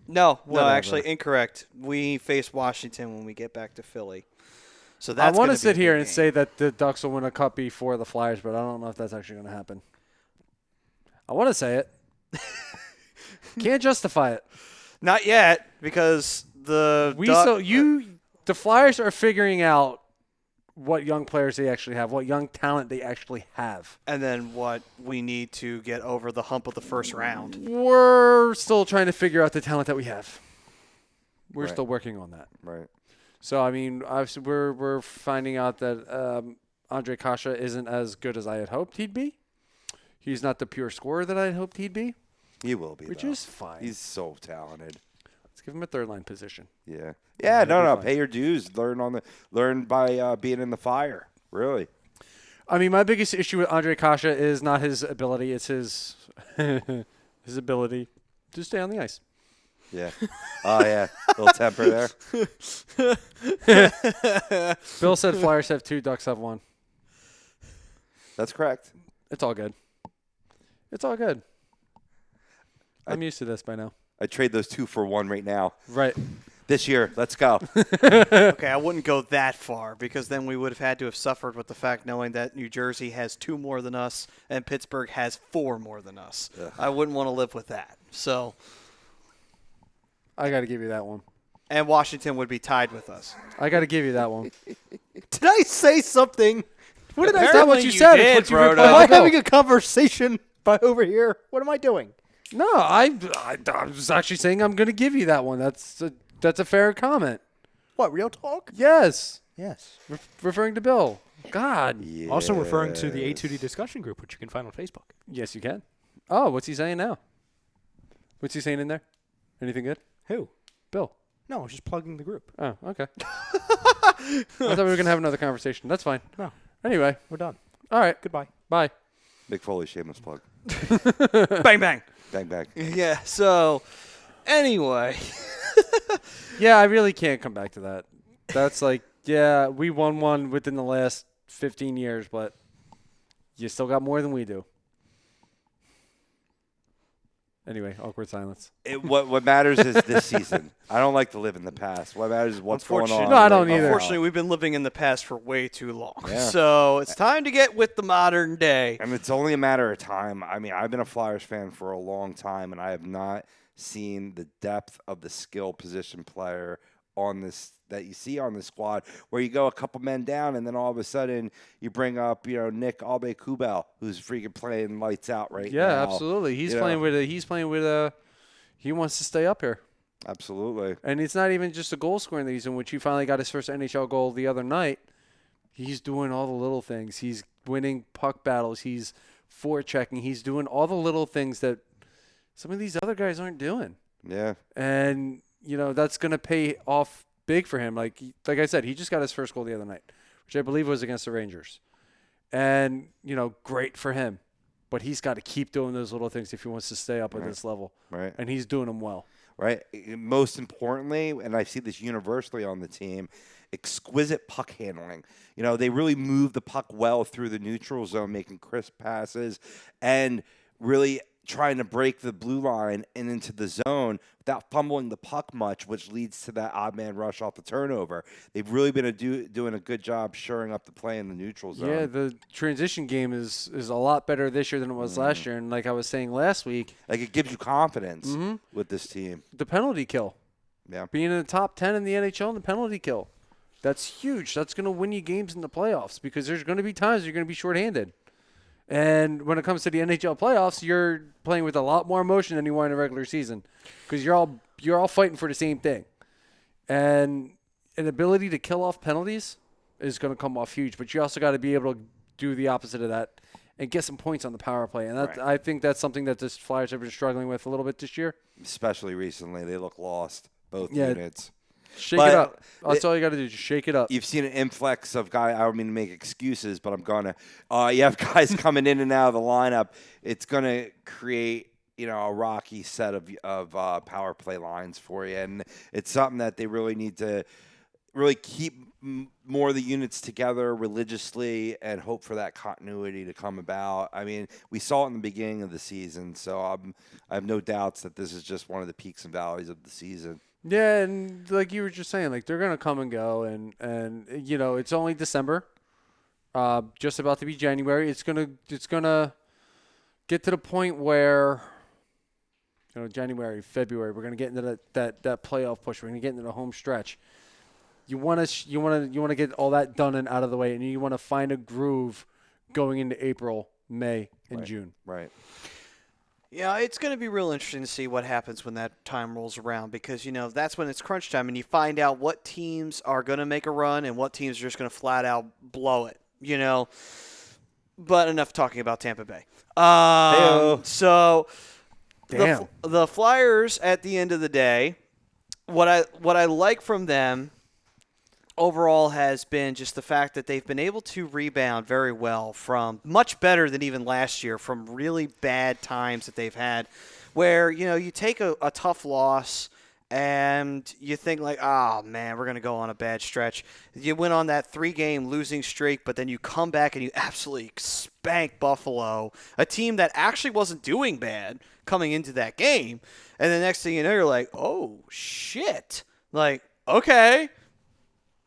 S1: No,
S2: Whatever.
S1: actually incorrect. We face Washington when we get back to Philly. So that's
S2: I want
S1: gonna
S2: to
S1: be a
S2: sit here
S1: big
S2: and
S1: game.
S2: say that the Ducks will win a cup before the Flyers, but I don't know if that's actually going to happen. I want to say it. Can't justify it.
S1: Not yet, because the
S2: The Flyers are figuring out what young players they actually have, what young talent they actually have.
S1: and then what we need to get over the hump of the first round.
S2: We're still trying to figure out the talent that we have. We're
S3: Right.
S2: still working on that.
S3: Right.
S2: So I mean, obviously we're finding out that Andre Kasha isn't as good as I had hoped he'd be. He's not the pure scorer that I had hoped he'd be,
S3: He will be.
S2: which
S3: though.
S2: is fine.
S3: He's so talented.
S2: Let's give him a third line position.
S3: Yeah. Yeah.
S2: that'll be
S3: No.
S2: fine.
S3: Pay your dues. Learn by being in the fire. Really.
S2: I mean, my biggest issue with Andre Kasha is not his ability; it's his his ability to stay on the ice.
S3: Yeah. Oh yeah. Little temper there.
S2: Bill said Flyers have 2, Ducks have 1.
S3: That's correct.
S2: It's all good. It's all good. I'm used to this by now.
S3: I trade those 2 for 1 right now.
S2: Right.
S3: This year. Let's go.
S1: Okay, I wouldn't go that far, because then we would have had to have suffered with the fact knowing that New Jersey has 2 more than us and Pittsburgh has 4 more than us.
S3: Ugh.
S1: I wouldn't want to live with that. So,
S2: I got to give you that one.
S1: and Washington would be tied with us.
S2: I got to give you that one.
S1: Did I say something? What did
S2: That's not what you said. It's what you replied.
S1: Am I having a conversation?
S5: over here. What am I doing?
S2: No, I was actually saying I'm going to give you that one. That's a fair comment.
S5: What, real talk?
S2: Yes.
S5: Yes.
S2: Referring to Bill. God.
S6: Also referring to the A2D discussion group, which you can find on Facebook.
S2: Yes, you can. Oh, what's he saying now? What's he saying in there? Anything good?
S6: Who?
S2: Bill.
S6: No, I was just plugging the group.
S2: Oh, okay. I thought we were going to have another conversation. That's fine.
S6: No,
S2: Anyway.
S6: we're done.
S2: All right.
S6: Goodbye.
S2: Bye.
S3: Mick Foley, shameless plug.
S1: Bang, bang.
S3: Bang, bang.
S1: Yeah, so anyway.
S2: Yeah, I really can't come back to that. That's like, yeah, we won one within the last 15 years, but you still got more than we do. Anyway, awkward silence.
S3: What matters is this season. I don't like to live in the past. What matters is what's going on.
S2: No, I don't
S3: right
S2: either.
S3: now.
S1: Unfortunately, we've been living in the past for way too long.
S3: Yeah.
S1: So it's time to get with the modern day.
S3: And it's only a matter of time. I mean, I've been a Flyers fan for a long time, and I have not seen the depth of the skill position player on this that you see on the squad, where you go a couple men down, and then all of a sudden you bring up, Nick Albe-Kubel, who's freaking playing lights out right now.
S2: Yeah, absolutely. He's playing with he wants to stay up here.
S3: Absolutely.
S2: And it's not even just a goal scoring that he's in, which he finally got his first NHL goal the other night. He's doing all the little things. He's winning puck battles. He's forechecking. He's doing all the little things that some of these other guys aren't doing.
S3: Yeah.
S2: And, that's going to pay off big for him. Like I said, he just got his first goal the other night, which I believe was against the Rangers. And, great for him. But he's got to keep doing those little things if he wants to stay up at this level.
S3: Right.
S2: And he's doing them well.
S3: Right. Most importantly, and I see this universally on the team, exquisite puck handling. They really move the puck well through the neutral zone, making crisp passes and really trying to break the blue line and into the zone without fumbling the puck much, which leads to that odd man rush off the turnover. They've really been doing a good job shoring up the play in the neutral zone.
S2: Yeah, the transition game is a lot better this year than it was last year. And like I was saying last week,
S3: Like, it gives you confidence with this team.
S2: the penalty kill.
S3: Yeah.
S2: Being in the top 10 in the NHL in the penalty kill. That's huge. That's going to win you games in the playoffs because there's going to be times you're going to be shorthanded. And when it comes to the NHL playoffs, you're playing with a lot more emotion than you are in a regular season because you're all fighting for the same thing. And an ability to kill off penalties is going to come off huge, but you also got to be able to do the opposite of that and get some points on the power play. And that, I think that's something that the Flyers have been struggling with a little bit this year.
S3: Especially recently. They look lost, both
S2: Yeah.
S3: units.
S2: Shake
S3: But
S2: it up. That's all you got to do. Just shake it up.
S3: You've seen an influx of guys. I don't mean to make excuses, but I'm going to. You have guys coming in and out of the lineup. It's going to create, a rocky set of power play lines for you. And it's something that they really need to really keep more of the units together religiously and hope for that continuity to come about. I mean, we saw it in the beginning of the season, so I have no doubts that this is just one of the peaks and valleys of the season.
S2: Yeah, and like you were just saying, like they're gonna come and go, and it's only December, just about to be January. It's gonna get to the point where, January, February, we're gonna get into that playoff push. We're gonna get into the home stretch. You want to get all that done and out of the way, and you want to find a groove going into April, May, and June.
S3: Right.
S1: Yeah, it's going to be real interesting to see what happens when that time rolls around because, that's when it's crunch time and you find out what teams are going to make a run and what teams are just going to flat out blow it, But enough talking about Tampa Bay. So
S2: Damn.
S1: the Flyers, at the end of the day, what I like from them overall has been just the fact that they've been able to rebound very well from much better than even last year from really bad times that they've had where, you take a tough loss and you think like, oh, man, we're going to go on a bad stretch. You went on that 3-game losing streak, but then you come back and you absolutely spank Buffalo, a team that actually wasn't doing bad coming into that game. And the next thing you know, you're like, oh, shit. Like, okay.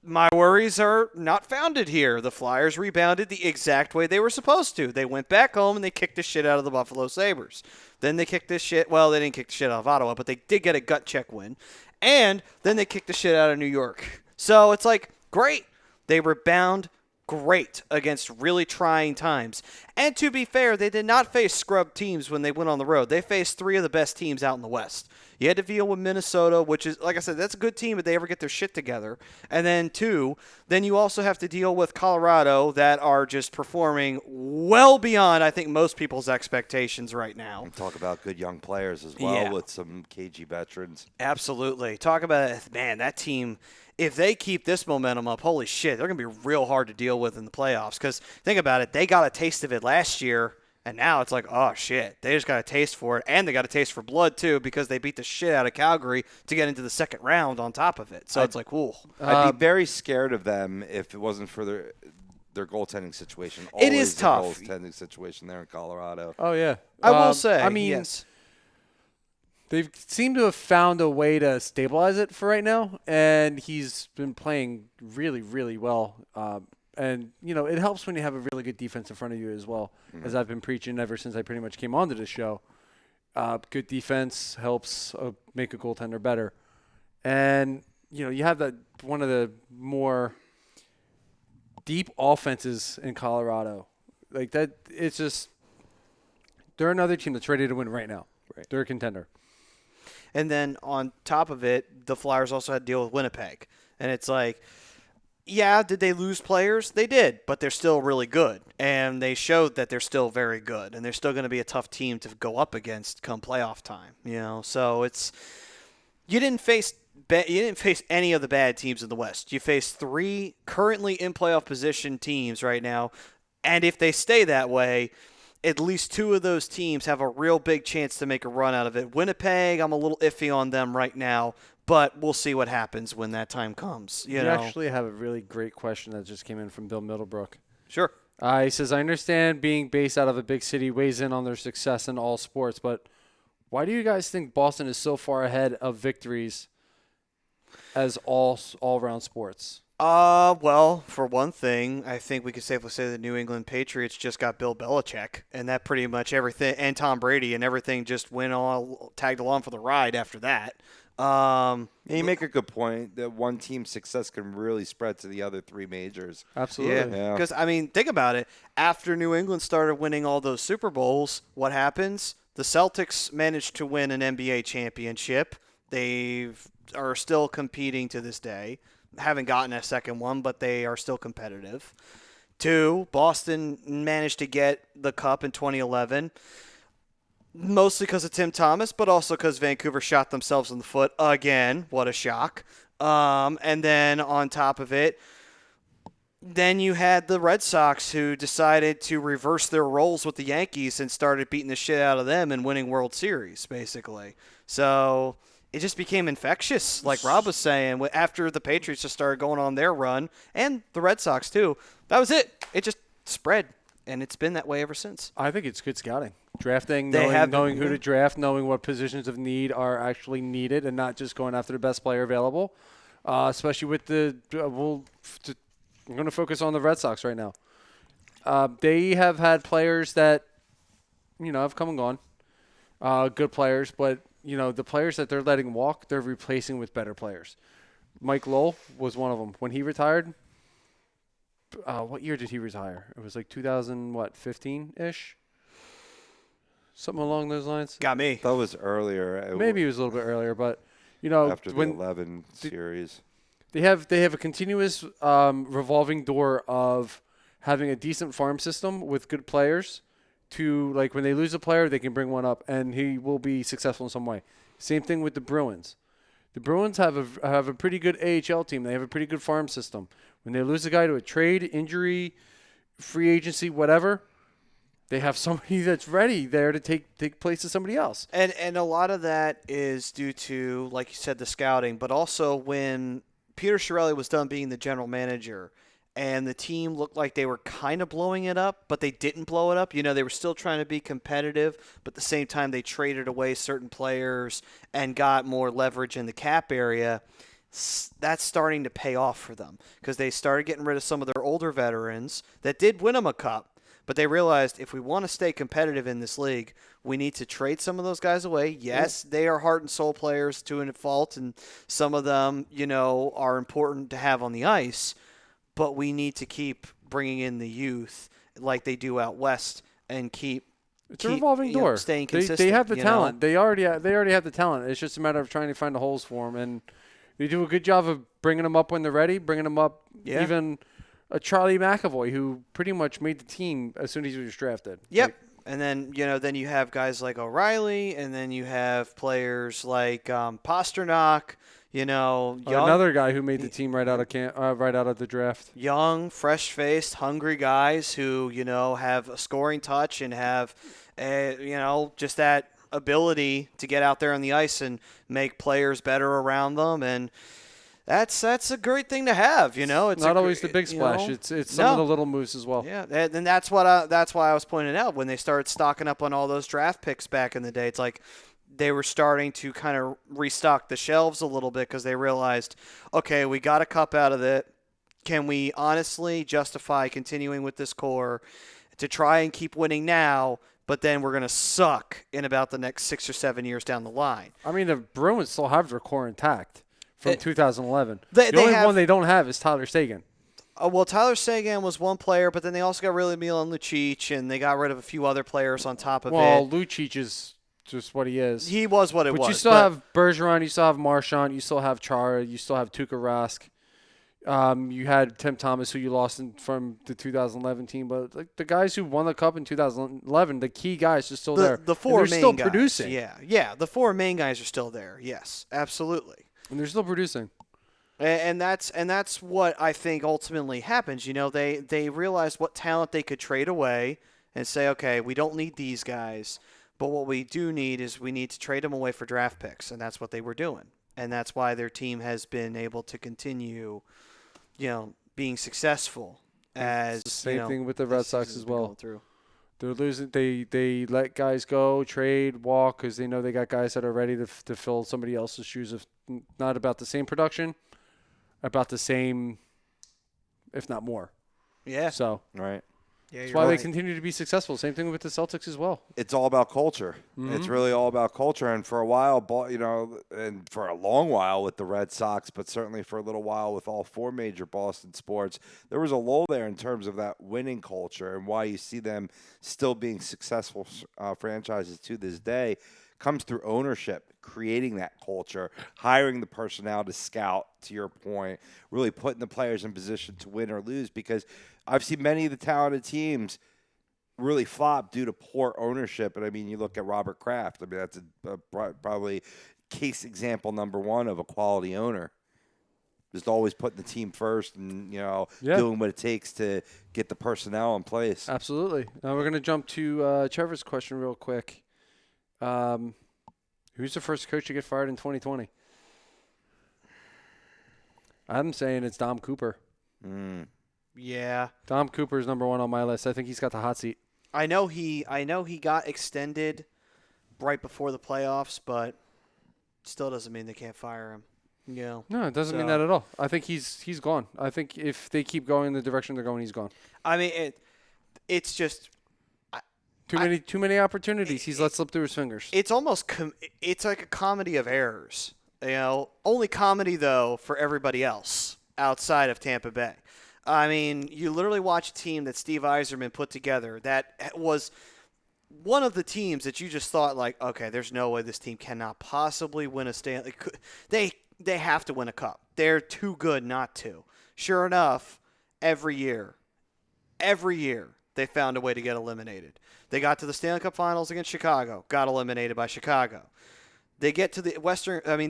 S1: My worries are not founded here. The Flyers rebounded the exact way they were supposed to. They went back home and they kicked the shit out of the Buffalo Sabres. Then they kicked the shit. Well, they didn't kick the shit out of Ottawa, but they did get a gut check win. And then they kicked the shit out of New York. So it's like, great. They rebound great against really trying times. And to be fair, they did not face scrub teams when they went on the road. They faced 3 of the best teams out in the West. You had to deal with Minnesota, which is, like I said, that's a good team if they ever get their shit together. And then 2, then you also have to deal with Colorado that are just performing well beyond, I think, most people's expectations right now.
S3: And talk about good young players as well
S1: Yeah.
S3: with some KG veterans.
S1: Absolutely. Talk about it. Man, that team, if they keep this momentum up, holy shit, they're going to be real hard to deal with in the playoffs. Because think about it, they got a taste of it last year, and now it's like, oh, shit. They just got a taste for it, and they got a taste for blood, too, because they beat the shit out of Calgary to get into the second round on top of it. So it's like, ooh.
S3: I'd be very scared of them if it wasn't for their goaltending situation.
S1: It is
S3: Always
S1: tough.
S3: The goaltending situation there in Colorado.
S2: Oh yeah,
S1: I will say,
S2: I mean,
S1: yes.
S2: they seem to have found a way to stabilize it for right now, and he's been playing really, really well. And, it helps when you have a really good defense in front of you as well, as I've been preaching ever since I pretty much came onto this show. Good defense helps make a goaltender better. And, you have that one of the more deep offenses in Colorado. Like that, it's just they're another team that's ready to win right now.
S3: Right.
S2: They're a contender.
S1: And then on top of it, the Flyers also had to deal with Winnipeg. And it's like, yeah, did they lose players? They did, but they're still really good. And they showed that they're still very good. And they're still going to be a tough team to go up against come playoff time. So it's you didn't face any of the bad teams in the West. You faced 3 currently in playoff position teams right now. And if they stay that way, at least 2 of those teams have a real big chance to make a run out of it. Winnipeg, I'm a little iffy on them right now, but we'll see what happens when that time comes. You know?
S2: Actually have a really great question that just came in from Bill Middlebrook.
S1: Sure.
S2: He says, I understand being based out of a big city weighs in on their success in all sports, but why do you guys think Boston is so far ahead of victories as all-around sports?
S1: Well, for one thing, I think we could safely say the New England Patriots just got Bill Belichick, and that pretty much everything, and Tom Brady, and everything just tagged along for the ride after that.
S3: You make a good point that one team's success can really spread to the other 3 majors.
S2: Absolutely.
S3: Yeah.
S1: Because, think about it. After New England started winning all those Super Bowls, what happens? The Celtics managed to win an NBA championship. They are still competing to this day. Haven't gotten a second one, but they are still competitive. 2, Boston managed to get the cup in 2011, mostly because of Tim Thomas, but also because Vancouver shot themselves in the foot again. What a shock. And then on top of it, then you had the Red Sox who decided to reverse their roles with the Yankees and started beating the shit out of them and winning World Series, basically. So it just became infectious, like Rob was saying, after the Patriots just started going on their run, and the Red Sox too. That was it. It just spread, and it's been that way ever since.
S2: I think it's good scouting. Drafting,
S1: They
S2: knowing who to draft, knowing what positions of need are actually needed, and not just going after the best player available, especially with I'm going to focus on the Red Sox right now. They have had players that, have come and gone, good players, but the players that they're letting walk, they're replacing with better players. Mike Lowell was one of them. When he retired, what year did he retire? It was like 2015-ish? Something along those lines.
S1: Got me.
S3: That was earlier.
S2: Maybe it was a little bit earlier, but,
S3: After the
S2: when
S3: 11 series.
S2: They have a continuous revolving door of having a decent farm system with good players to, like, when they lose a player, they can bring one up, and he will be successful in some way. Same thing with the Bruins. The Bruins have a pretty good AHL team. They have a pretty good farm system. When they lose a guy to a trade, injury, free agency, whatever, they have somebody that's ready there to take place of somebody else.
S1: And a lot of that is due to, like you said, the scouting, but also when Peter Chiarelli was done being the general manager and the team looked like they were kind of blowing it up, but they didn't blow it up. They were still trying to be competitive, but at the same time they traded away certain players and got more leverage in the cap area. That's starting to pay off for them because they started getting rid of some of their older veterans that did win them a cup. But they realized if we want to stay competitive in this league, we need to trade some of those guys away. Yes, they are heart and soul players to a fault, and some of them, are important to have on the ice. But we need to keep bringing in the youth like they do out west and
S2: It's a revolving door.
S1: Staying consistent.
S2: They have the
S1: you
S2: talent.
S1: know?
S2: They already have the talent. It's just a matter of trying to find the holes for them, and they do a good job of bringing them up when they're ready, bringing them up.
S1: Yeah.
S2: Even a Charlie McAvoy, who pretty much made the team as soon as he was drafted.
S1: Yep. And then, then you have guys like O'Reilly, and then you have players like Pasternak, young,
S2: Another guy who made the team right out of the draft.
S1: young, fresh-faced, hungry guys who, have a scoring touch and have, just that ability to get out there on the ice and make players better around them. And that's a great thing to have, It's
S2: Not always the big splash. It's some of the little moves as well.
S1: Yeah, and that's why I was pointing out when they started stocking up on all those draft picks back in the day. It's like they were starting to kind of restock the shelves a little bit because they realized, okay, we got a cup out of it. Can we honestly justify continuing with this core to try and keep winning now? But then we're going to suck in about the next 6 or 7 years down the line.
S2: I mean, the Bruins still have their core intact from 2011.
S1: They
S2: the only
S1: have-
S2: one they don't have is Tyler Seguin.
S1: Well, Tyler Seguin was one player, but then they also got rid of Milan Lucic, and they got rid of a few other players on top of
S2: Well,
S1: it.
S2: Lucic is just what he is.
S1: He was what it
S2: But
S1: was.
S2: you still have Bergeron, you still have Marchand, you still have Chara, you still have Tuukka Rask. You had Tim Thomas, who you lost from the 2011 team, but like the guys who won the cup in 2011, the key guys are still there.
S1: The four
S2: and they're
S1: main
S2: still
S1: guys.
S2: producing.
S1: Yeah. The four main guys are still there. Yes, absolutely.
S2: And they're still producing.
S1: And that's what I think ultimately happens. They realized what talent they could trade away and say, okay, we don't need these guys, but what we do need is we need to trade them away for draft picks, and that's what they were doing. And that's why their team has been able to continue, being successful. As
S2: Same thing with the Red
S1: this
S2: Sox
S1: season's
S2: as
S1: been
S2: well.
S1: going through.
S2: They're losing. They let guys go, trade, walk, because they know they got guys that are ready to fill somebody else's shoes. Of not about the same production, about the same, if not more.
S1: Yeah.
S2: So
S3: Right.
S1: Yeah,
S2: that's
S1: you're
S2: why
S1: right.
S2: they continue to be successful. Same thing with the Celtics as well.
S3: It's all about culture. It's really all about culture. And for a while, and for a long while with the Red Sox, but certainly for a little while with all four major Boston sports, there was a lull there in terms of that winning culture, and why you see them still being successful franchises to this day comes through ownership, creating that culture, hiring the personnel to scout, to your point, really putting the players in position to win or lose, because I've seen many of the talented teams really flop due to poor ownership. And I mean, you look at Robert Kraft. I mean, that's probably case example number one of a quality owner. Just always putting the team first and, doing what it takes to get the personnel in place.
S2: Absolutely. Now we're going to jump to Trevor's question real quick. Who's the first coach to get fired in 2020? I'm saying it's Dom Cooper.
S1: Yeah.
S2: Dom Cooper is number one on my list. I think he's got the hot seat.
S1: I know he got extended right before the playoffs, but still doesn't mean they can't fire him.
S2: No, it doesn't mean that at all. I think he's gone. I think if they keep going the direction they're going, he's gone.
S1: I mean, it's just
S2: Too many opportunities. He's let slip through his fingers.
S1: it's almost it's like a comedy of errors. Only comedy though for everybody else outside of Tampa Bay. I mean, you literally watch a team that Steve Yzerman put together that was one of the teams that you just thought like, okay, there's no way this team cannot possibly win a Stanley. They have to win a cup. They're too good not to. Sure enough, every year they found a way to get eliminated. They got to the Stanley Cup Finals against Chicago, got eliminated by Chicago. They get to the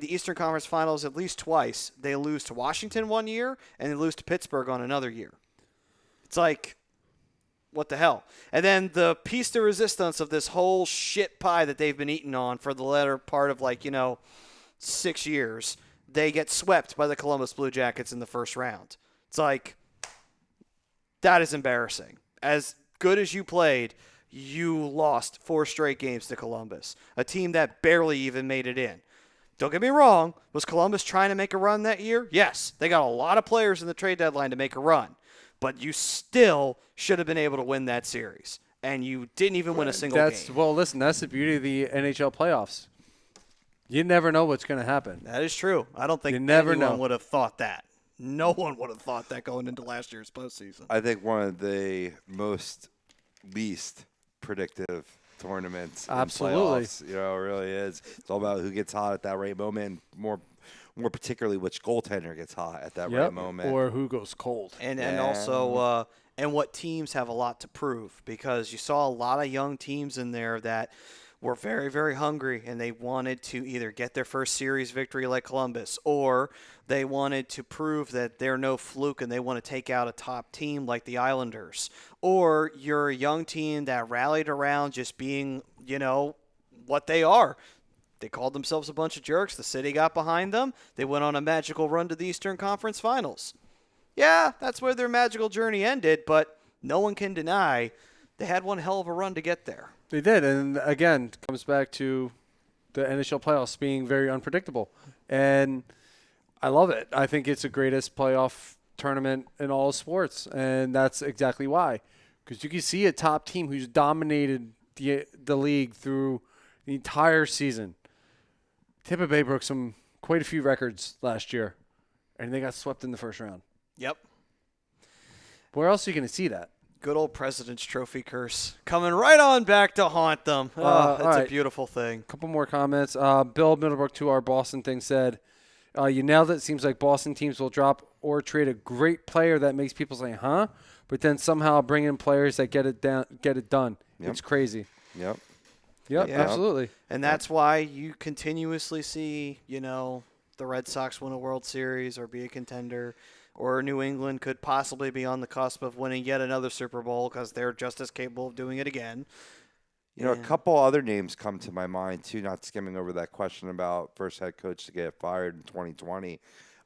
S1: Eastern Conference Finals at least twice. They lose to Washington one year, and they lose to Pittsburgh on another year. It's like, what the hell? And then the piece de resistance of this whole shit pie that they've been eating on for the latter part of 6 years, they get swept by the Columbus Blue Jackets in the first round. It's like, that is embarrassing. As good as you played, you lost 4 straight games to Columbus, a team that barely even made it in. Don't get me wrong. Was Columbus trying to make a run that year? Yes. They got a lot of players in the trade deadline to make a run. But you still should have been able to win that series. And you didn't even win a single game.
S2: Well, listen, that's the beauty of the NHL playoffs. You never know what's going to happen.
S1: That is true. I don't think
S2: You never
S1: anyone
S2: know.
S1: would have thought that. No one would have thought that going into last year's postseason.
S3: I think one of the most least predictive tournaments.
S2: Absolutely.
S3: In playoffs, it really is. It's all about who gets hot at that right moment. More particularly, which goaltender gets hot at that right moment.
S2: Or who goes cold.
S1: And
S3: Yeah.
S1: also and what teams have a lot to prove, because you saw a lot of young teams in there that were very, very hungry, and they wanted to either get their first series victory like Columbus, or they wanted to prove that they're no fluke and they want to take out a top team like the Islanders. Or you're a young team that rallied around just being, what they are. They called themselves a bunch of jerks. The city got behind them. They went on a magical run to the Eastern Conference Finals. Yeah, that's where their magical journey ended, but no one can deny they had one hell of a run to get there.
S2: They did, and again, it comes back to the NHL playoffs being very unpredictable. And I love it. I think it's the greatest playoff tournament in all sports, and that's exactly why. Because you can see a top team who's dominated the league through the entire season. Tampa Bay broke quite a few records last year, and they got swept in the first round.
S1: Yep.
S2: Where else are you going to see that?
S1: Good old President's Trophy curse coming right on back to haunt them. It's
S2: all
S1: a
S2: right.
S1: beautiful thing.
S2: Couple more comments. Bill Middlebrook to our Boston thing said, you nailed it. Seems like Boston teams will drop or trade a great player that makes people say, huh? But then somehow bring in players that get it done.
S3: Yep.
S2: It's crazy.
S3: Yep.
S2: Yep,
S1: Yeah.
S2: absolutely.
S1: And that's why you continuously see, the Red Sox win a World Series or be a contender, or New England could possibly be on the cusp of winning yet another Super Bowl because they're just as capable of doing it again.
S3: A couple other names come to my mind, too, not skimming over that question about first head coach to get fired in 2020.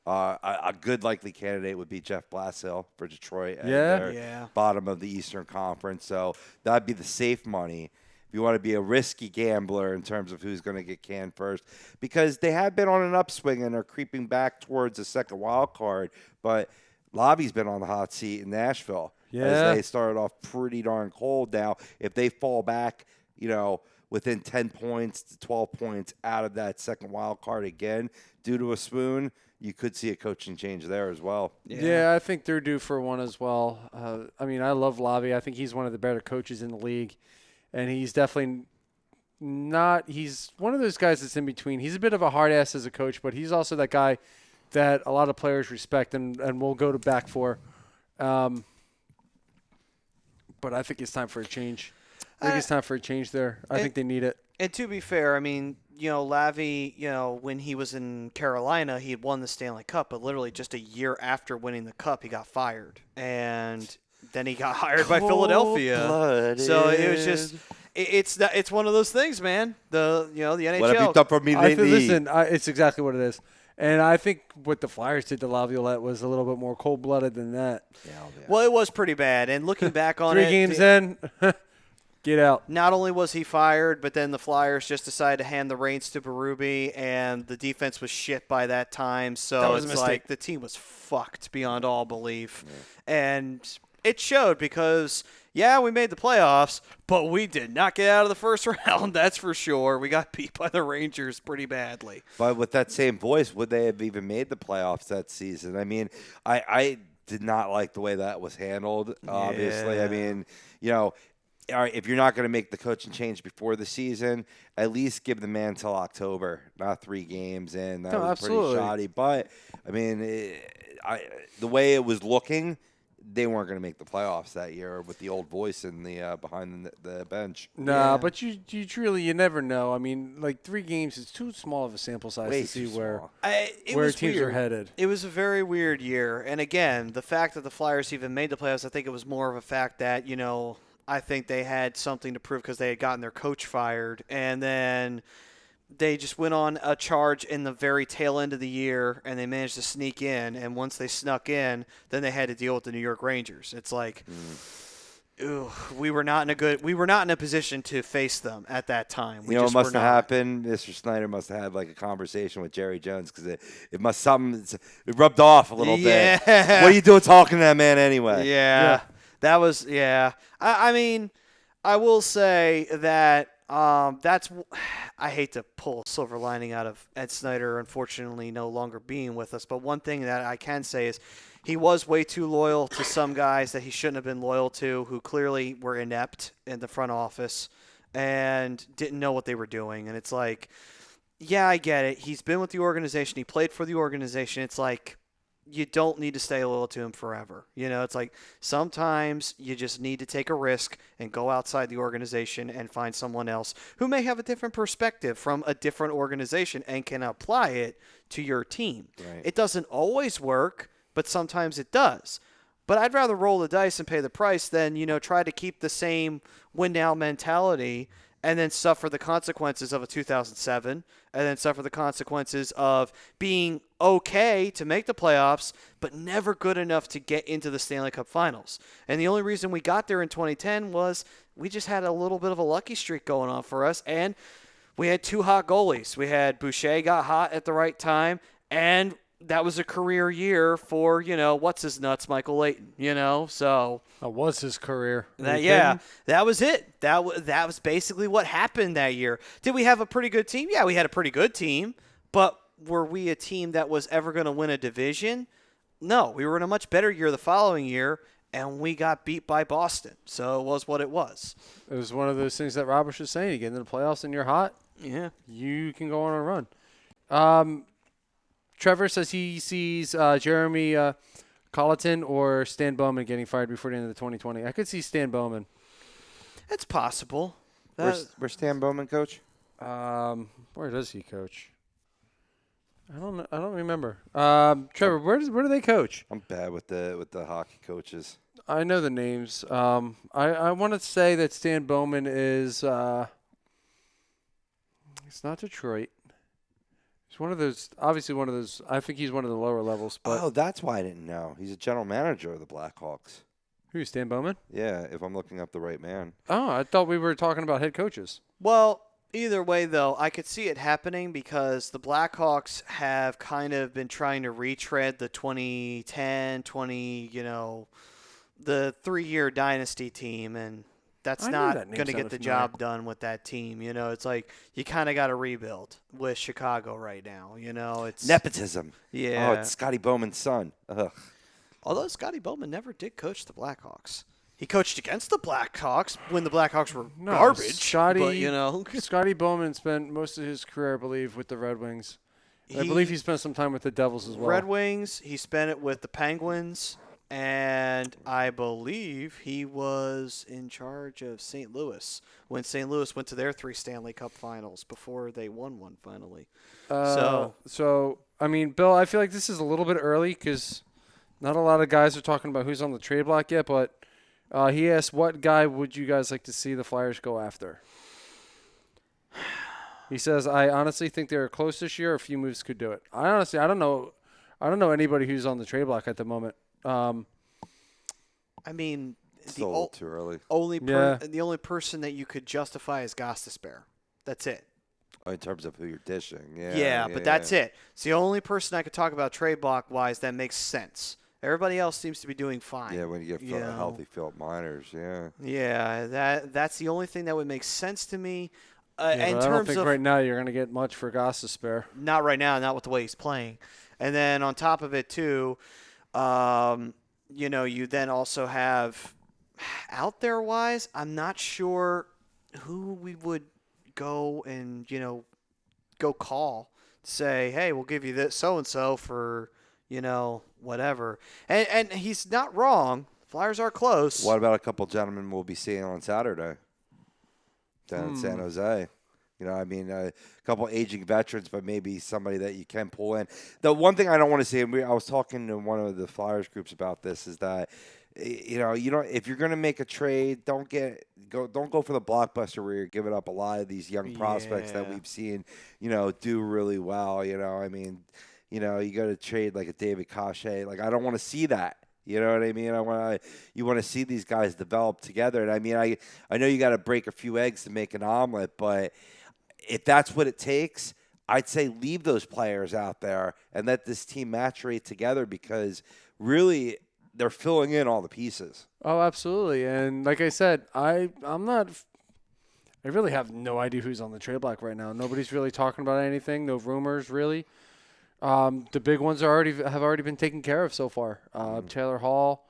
S3: A good likely candidate would be Jeff Blashill for Detroit at their bottom of the Eastern Conference. So that'd be the safe money if you want to be a risky gambler in terms of who's going to get canned first, because they have been on an upswing and are creeping back towards the second wild card. But Lavi's been on the hot seat in Nashville as they started off pretty darn cold. Now, if they fall back, within 10 points to 12 points out of that second wild card again due to a spoon, you could see a coaching change there as well.
S2: Yeah, I think they're due for one as well. I love Lavi. I think he's one of the better coaches in the league. And he's definitely he's one of those guys that's in between. He's a bit of a hard ass as a coach, but he's also that guy that a lot of players respect and will go to back for. But I think it's time for a change. I think it's time for a change there. I think they need it.
S1: And to be fair, Lavi, when he was in Carolina, he had won the Stanley Cup, but literally just a year after winning the Cup, he got fired. And then he got hired by Philadelphia. So it was just it's one of those things, man. The NHL.
S3: What have you done for me lately?
S2: Listen, it's exactly what it is. And I think what the Flyers did to Laviolette was a little bit more cold-blooded than that.
S1: Well, it was pretty bad. And looking back on
S2: 3 games in, get out.
S1: Not only was he fired, but then the Flyers just decided to hand the reins to Berube, and the defense was shit by that time. So it's like the team was fucked beyond all belief. Yeah. And it showed because, we made the playoffs, but we did not get out of the first round, that's for sure. We got beat by the Rangers pretty badly.
S3: But with that same voice, would they have even made the playoffs that season? I mean, I did not like the way that was handled, obviously.
S1: Yeah.
S3: I mean, all right, if you're not going to make the coaching change before the season, at least give the man till October, not 3 games in. That was
S2: absolutely.
S3: pretty shoddy. But, I mean, the way it was looking, they weren't going to make the playoffs that year with the old voice in the behind the bench.
S2: Nah, but you never know. I mean, like 3 games is too small of a sample size
S3: Way
S2: to see
S3: too
S2: where
S3: small.
S2: teams are headed.
S1: It was a very weird year. And again, the fact that the Flyers even made the playoffs, I think it was more of a fact that, I think they had something to prove because they had gotten their coach fired. And then they just went on a charge in the very tail end of the year, and they managed to sneak in. And once they snuck in, then they had to deal with the New York Rangers. It's like, we were not in a position to face them at that time.
S3: What must have happened? Mr. Snyder must have had like a conversation with Jerry Jones because it rubbed off a little bit. What are you doing talking to that man anyway?
S1: Yeah. That was, I mean, I will say that I hate to pull a silver lining out of Ed Snyder, unfortunately, no longer being with us. But one thing that I can say is he was way too loyal to some guys that he shouldn't have been loyal to, who clearly were inept in the front office and didn't know what they were doing. And it's like, yeah, I get it. He's been with the organization. He played for the organization. It's like, you don't need to stay loyal to him forever. It's like sometimes you just need to take a risk and go outside the organization and find someone else who may have a different perspective from a different organization and can apply it to your team.
S3: Right.
S1: It doesn't always work, but sometimes it does. But I'd rather roll the dice and pay the price than, try to keep the same win now mentality and then suffer the consequences of a 2007, and then suffer the consequences of being okay to make the playoffs, but never good enough to get into the Stanley Cup Finals. And the only reason we got there in 2010 was we just had a little bit of a lucky streak going on for us, and we had two hot goalies. We had Boucher got hot at the right time, and that was a career year for, what's-his-nuts, Michael Leighton, so...
S2: That was his career.
S1: That was it. That was basically what happened that year. Did we have a pretty good team? Yeah, we had a pretty good team, but were we a team that was ever going to win a division? No, we were in a much better year the following year, and we got beat by Boston, so it was what it was.
S2: It was one of those things that Roberts was saying. You get into the playoffs and you're hot,
S1: Yeah.
S2: you can go on a run. Trevor says he sees Jeremy Colleton or Stan Bowman getting fired before the end of the 2020. I could see Stan Bowman.
S1: It's possible.
S3: Where's Stan Bowman coach?
S2: Where does he coach? I don't know. I don't remember. Trevor, where do they coach?
S3: I'm bad with the hockey coaches.
S2: I know the names. I want to say that Stan Bowman is. It's not Detroit. He's one of those. Obviously, one of those. I think he's one of the lower levels. But
S3: That's why I didn't know. He's a general manager of the Blackhawks.
S2: who? Stan Bowman?
S3: Yeah, if I'm looking up the right man.
S2: Oh, I thought we were talking about head coaches.
S1: Well, either way, though, I could see it happening because the Blackhawks have kind of been trying to retread the 2010, the 3-year dynasty team, and that's
S2: I knew
S1: not
S2: that name
S1: going to get
S2: sounded
S1: the
S2: familiar.
S1: job done with that team. It's like you kind of got to rebuild with Chicago right now. It's
S3: Nepotism.
S1: Yeah.
S3: Oh, it's Scotty Bowman's son. Ugh.
S1: Although Scotty Bowman never did coach the Blackhawks. He coached against the Blackhawks when the Blackhawks were garbage.
S2: Scotty,
S1: But,
S2: Scotty Bowman spent most of his career, I believe, with the Red Wings. I believe he spent some time with the Devils as well.
S1: Red Wings, he spent it with the Penguins, and I believe he was in charge of St. Louis when St. Louis went to their 3 Stanley Cup finals before they won one finally.
S2: So I mean, Bill, I feel like this is a little bit early because not a lot of guys are talking about who's on the trade block yet, but he asked, what guy would you guys like to see the Flyers go after? He says, I honestly think they're close this year. A few moves could do it. I don't know anybody who's on the trade block at the moment.
S1: I mean,
S3: It's a little too early.
S1: the only person that you could justify is Gostisbehere. That's it.
S3: In terms of who you're dishing.
S1: Yeah, but that's it. It's the only person I could talk about trade block-wise that makes sense. Everybody else seems to be doing fine.
S3: Yeah, when you get a healthy Philip Miners, yeah.
S1: Yeah, that's the only thing that would make sense to me.
S2: But
S1: in
S2: I don't
S1: terms
S2: think
S1: of
S2: right now you're going to get much for Goss to spare.
S1: not right now, not with the way he's playing. And then on top of it too, you then also have out there wise, I'm not sure who we would go and go call, say, hey, we'll give you this so and so for whatever. And he's not wrong. Flyers are close.
S3: What about a couple gentlemen we'll be seeing on Saturday down in San Jose? A couple aging veterans, but maybe somebody that you can pull in. The one thing I don't want to see, and I was talking to one of the Flyers groups about this, is that if you're going to make a trade, don't go for the blockbuster where you're giving up a lot of these young prospects that we've seen, do really well. You go to trade like a David Cachet. Like, I don't want to see that. You know what I mean? You want to see these guys develop together. And I mean, I know you got to break a few eggs to make an omelet, but if that's what it takes, I'd say leave those players out there and let this team maturate together, because really they're filling in all the pieces.
S2: Oh, absolutely. And like I said, I'm not I really have no idea who's on the trade block right now. Nobody's really talking about anything. No rumors, really. The big ones have already been taken care of so far. Taylor Hall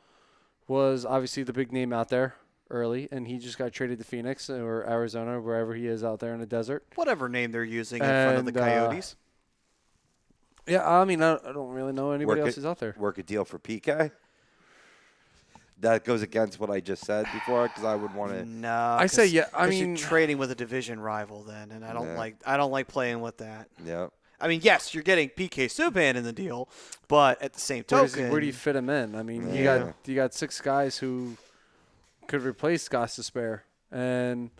S2: was obviously the big name out there early, and he just got traded to Phoenix or Arizona, wherever he is out there in the desert.
S1: Whatever name they're using in front of the Coyotes.
S2: Yeah, I mean, I don't really know anybody else who's out there.
S3: Work a deal for PK. That goes against what I just said before, because I would want to.
S1: No,
S2: I say yeah. I mean,
S1: you're trading with a division rival then, and I don't like playing with that.
S3: Yeah.
S1: I mean, yes, you're getting PK Subban in the deal, but at the same token,
S2: where do you fit him in? I mean, you got 6 guys who could replace Gostisbehere, and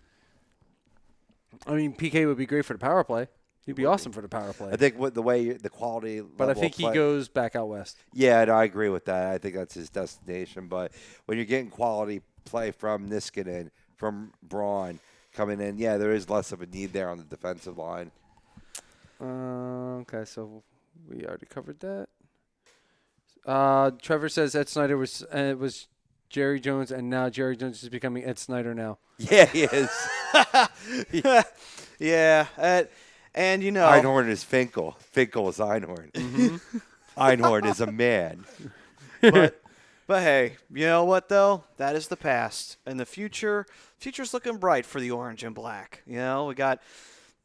S2: I mean, PK would be great for the power play. He'd be awesome for the power play.
S3: I think the quality.
S2: But I think he goes back out west.
S3: Yeah, no, I agree with that. I think that's his destination. But when you're getting quality play from Niskanen, from Braun coming in, yeah, there is less of a need there on the defensive line.
S2: Okay, so we already covered that. Trevor says Ed Snyder was Jerry Jones, and now Jerry Jones is becoming Ed Snyder now.
S3: Yeah, he is.
S1: yeah, and you know,
S3: Einhorn is Finkel. Finkel is Einhorn. Mm-hmm. Einhorn is a man.
S1: But hey, you know what though? That is the past, and the future's looking bright for the orange and black. You know, we got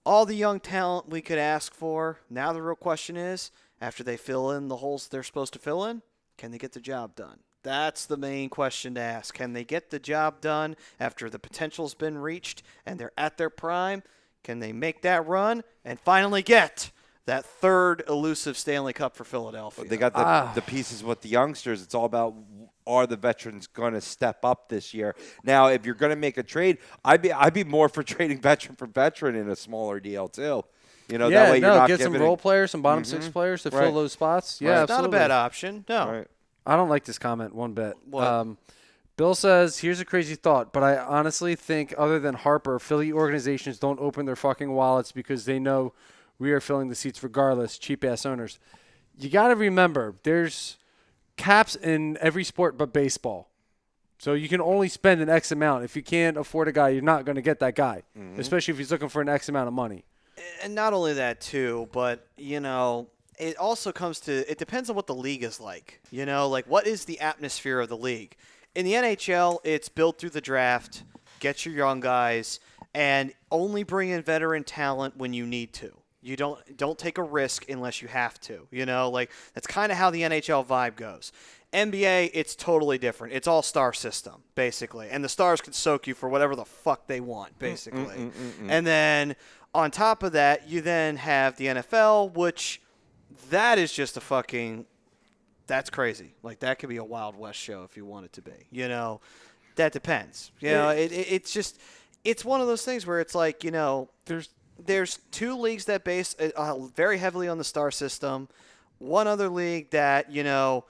S1: all the young talent we could ask for. Now the real question is, after they fill in the holes they're supposed to fill in, can they get the job done? That's the main question to ask. Can they get the job done after the potential's been reached and they're at their prime? Can they make that run and finally get that third elusive Stanley Cup for Philadelphia?
S3: They got the pieces with the youngsters. It's all about, are the veterans going to step up this year? Now, if you're going to make a trade, I'd be more for trading veteran for veteran in a smaller deal too. You know, that way you're not
S2: get some role players, some bottom 6 players to fill those spots. Yeah,
S1: it's not a bad option. No.
S3: Right.
S2: I don't like this comment one bit.
S1: What?
S2: Bill says, here's a crazy thought, but I honestly think other than Harper, Philly organizations don't open their fucking wallets because they know we are filling the seats regardless, cheap-ass owners. You got to remember, there's caps in every sport but baseball. So you can only spend an X amount. If you can't afford a guy, you're not going to get that guy, especially if he's looking for an X amount of money.
S1: And not only that, too, but, you know, it also comes to – it depends on what the league is like. You know, like what is the atmosphere of the league? In the NHL, it's built through the draft, get your young guys, and only bring in veteran talent when you need to. You don't take a risk unless you have to. You know, like that's kind of how the NHL vibe goes. NBA, it's totally different. It's all star system, basically. And the stars can soak you for whatever the fuck they want, basically. And then on top of that, you then have the NFL, which that is just a fucking – that's crazy. Like, that could be a Wild West show if you want it to be. You know, that depends. You know, it's just – it's one of those things where it's like, you know, there's 2 leagues that base very heavily on the star system. One other league that, you know,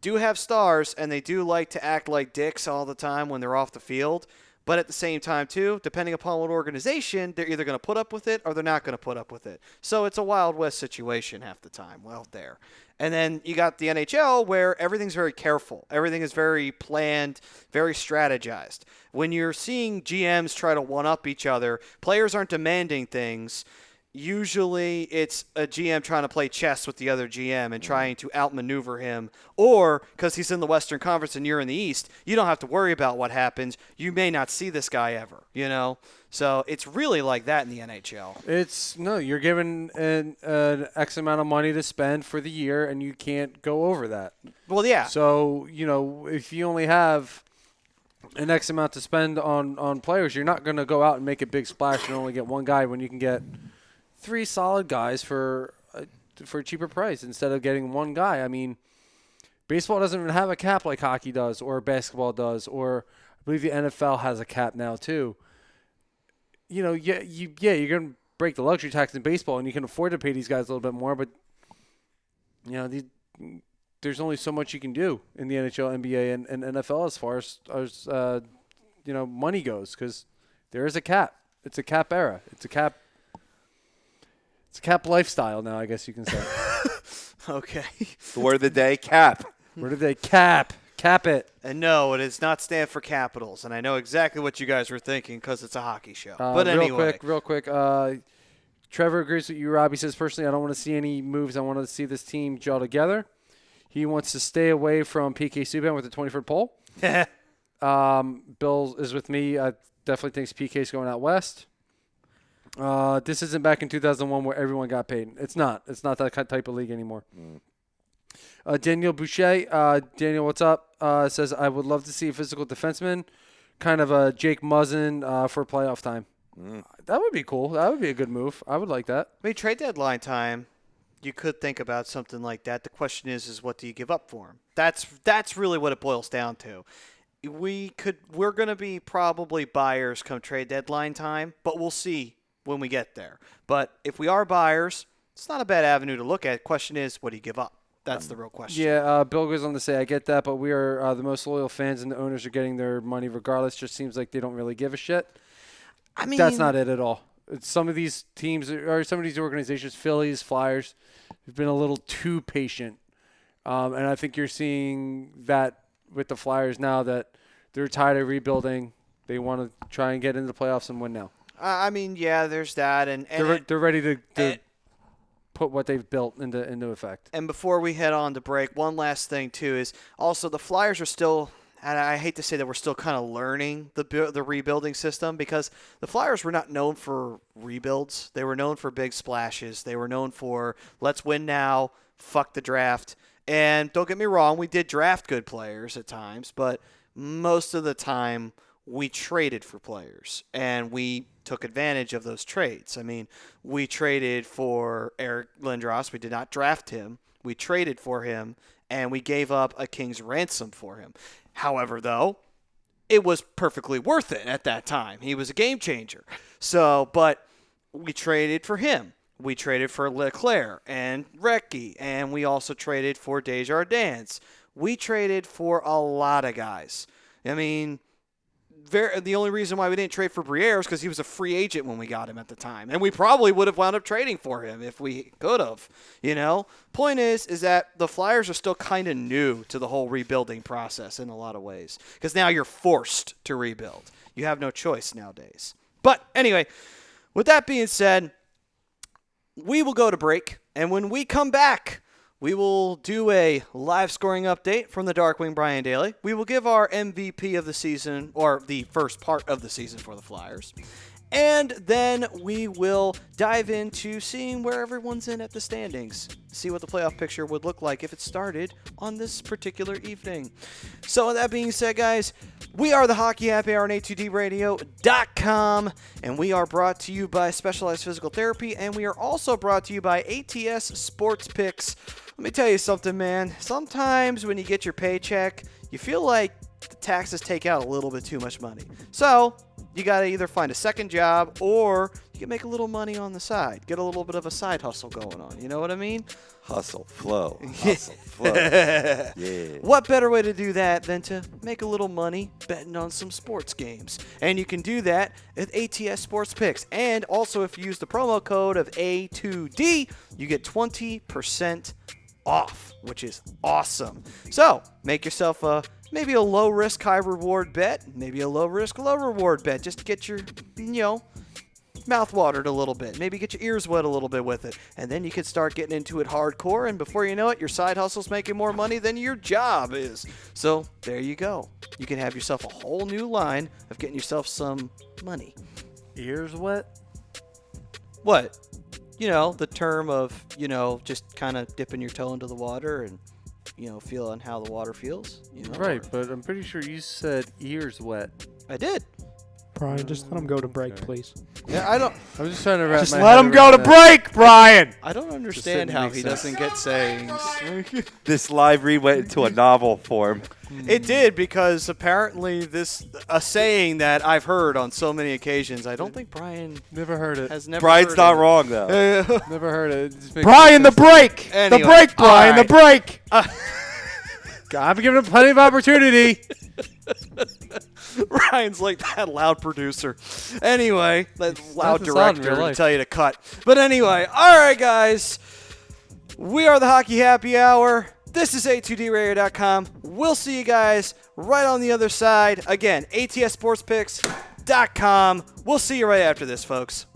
S1: do have stars, and they do like to act like dicks all the time when they're off the field. But at the same time, too, depending upon what organization, they're either going to put up with it or they're not going to put up with it. So it's a Wild West situation half the time. Well, there. And then you got the NHL where everything's very careful. Everything is very planned, very strategized. When you're seeing GMs try to one-up each other, players aren't demanding things. Usually it's a GM trying to play chess with the other GM and trying to outmaneuver him. Or, because he's in the Western Conference and you're in the East, you don't have to worry about what happens. You may not see this guy ever, you know? So it's really like that in the NHL.
S2: You're given an X amount of money to spend for the year, and you can't go over that.
S1: Well, yeah.
S2: So, you know, if you only have an X amount to spend on players, you're not going to go out and make a big splash and only get one guy when you can get 3 solid guys for a cheaper price instead of getting one guy. I mean, baseball doesn't even have a cap like hockey does or basketball does, or I believe the NFL has a cap now too. You know, you're going to break the luxury tax in baseball, and you can afford to pay these guys a little bit more, but, you know, there's only so much you can do in the NHL, NBA, and NFL as far as you know, money goes, because there is a cap. It's a cap era. It's a cap lifestyle now, I guess you can say.
S1: Okay.
S3: The word of the day, cap.
S2: Where did they cap? Cap it.
S1: And no, it does not stand for Capitals. And I know exactly what you guys were thinking because it's a hockey show. But anyway.
S2: Real quick. Trevor agrees with you, Rob. He says, personally, I don't want to see any moves. I want to see this team gel together. He wants to stay away from PK Subban with the 20-foot pole. Bill is with me. Definitely thinks PK's going out west. This isn't back in 2001 where everyone got paid. It's not. It's not that type of league anymore. Daniel Boucher. Daniel, what's up? Says, I would love to see a physical defenseman, kind of a Jake Muzzin for playoff time. That would be cool. That would be a good move. I would like that.
S1: I mean, trade deadline time, you could think about something like that. The question is what do you give up for him? That's really what it boils down to. We're going to be probably buyers come trade deadline time, but we'll see when we get there. But if we are buyers, it's not a bad avenue to look at. Question is, what do you give up? That's the real question.
S2: Yeah, Bill goes on to say, I get that, but we are the most loyal fans, and the owners are getting their money regardless. Just seems like they don't really give a shit.
S1: I mean,
S2: that's not it at all. Some of these teams or some of these organizations, Phillies, Flyers, have been a little too patient. And I think you're seeing that with the Flyers now that they're tired of rebuilding. They want to try and get into the playoffs and win now.
S1: I mean, yeah, there's that. And
S2: they're ready to put what they've built into effect.
S1: And before we head on to break, one last thing, too, is also the Flyers are still – and I hate to say that we're still kind of learning the rebuilding system because the Flyers were not known for rebuilds. They were known for big splashes. They were known for let's win now, fuck the draft. And don't get me wrong, we did draft good players at times, but most of the time we traded for players and we took advantage of those trades. I mean, we traded for Eric Lindros. We did not draft him. We traded for him, and we gave up a king's ransom for him. However, though, it was perfectly worth it at that time. He was a game changer. So, but we traded for him. We traded for Leclerc and Recchi, and we also traded for Desjardins. We traded for a lot of guys. I mean, the only reason why we didn't trade for Briere is because he was a free agent when we got him at the time. And we probably would have wound up trading for him if we could have, Point is that the Flyers are still kind of new to the whole rebuilding process in a lot of ways. Because now you're forced to rebuild. You have no choice nowadays. But anyway, with that being said, we will go to break. And when we come back, we will do a live scoring update from the Darkwing Brian Daly. We will give our MVP of the season, or the first part of the season for the Flyers. And then we will dive into seeing where everyone's in at the standings. See what the playoff picture would look like if it started on this particular evening. So with that being said, guys, we are the Hockey Happy Hour on A2DRadio.com. And we are brought to you by Specialized Physical Therapy. And we are also brought to you by ATS Sports Picks. Let me tell you something, man. Sometimes when you get your paycheck, you feel like the taxes take out a little bit too much money. So you got to either find a second job or you can make a little money on the side. Get a little bit of a side hustle going on. You know what I mean?
S3: Hustle, flow. Yeah.
S1: What better way to do that than to make a little money betting on some sports games? And you can do that at ATS Sports Picks. And also, if you use the promo code of A2D, you get 20% off, which is awesome. So make yourself maybe a low risk, high reward bet, maybe a low risk, low reward bet, just to get your, mouth watered a little bit. Maybe get your ears wet a little bit with it. And then you can start getting into it hardcore. And before you know it, your side hustle's making more money than your job is. So there you go. You can have yourself a whole new line of getting yourself some money.
S2: Ears wet?
S1: What? The term of, just kind of dipping your toe into the water and, feeling how the water feels.
S2: Right, but I'm pretty sure you said ears wet.
S1: I did.
S6: Brian, just let him go to break, please.
S1: Yeah, I
S2: was just trying to wrap
S6: Just
S2: my
S6: let
S2: head
S6: him go
S2: around
S6: to
S2: that.
S6: break, Brian!
S1: I don't
S2: Just
S1: understand
S2: didn't
S1: how
S2: make
S1: he
S2: sense.
S1: doesn't get sayings.
S3: This live read went into a novel form.
S1: It did, because apparently a saying that I've heard on so many occasions, I don't think Brian
S2: Never heard it.
S1: has never
S3: Brian's
S1: heard
S3: not
S1: it.
S3: wrong, though.
S2: Never heard it. It just makes
S6: Brian, the
S2: no sense.
S6: break!
S1: Anyway,
S6: the break, Brian,
S1: all right.
S6: the break!
S2: I'm giving him plenty of opportunity.
S1: Ryan's like that loud producer. Anyway, that loud
S2: That's loud in
S1: director
S2: real
S1: to
S2: life.
S1: tell you to cut. But anyway, all right, guys. We are the Hockey Happy Hour. This is A2DRadio.com. We'll see you guys right on the other side. Again, ATSSportspicks.com. We'll see you right after this, folks.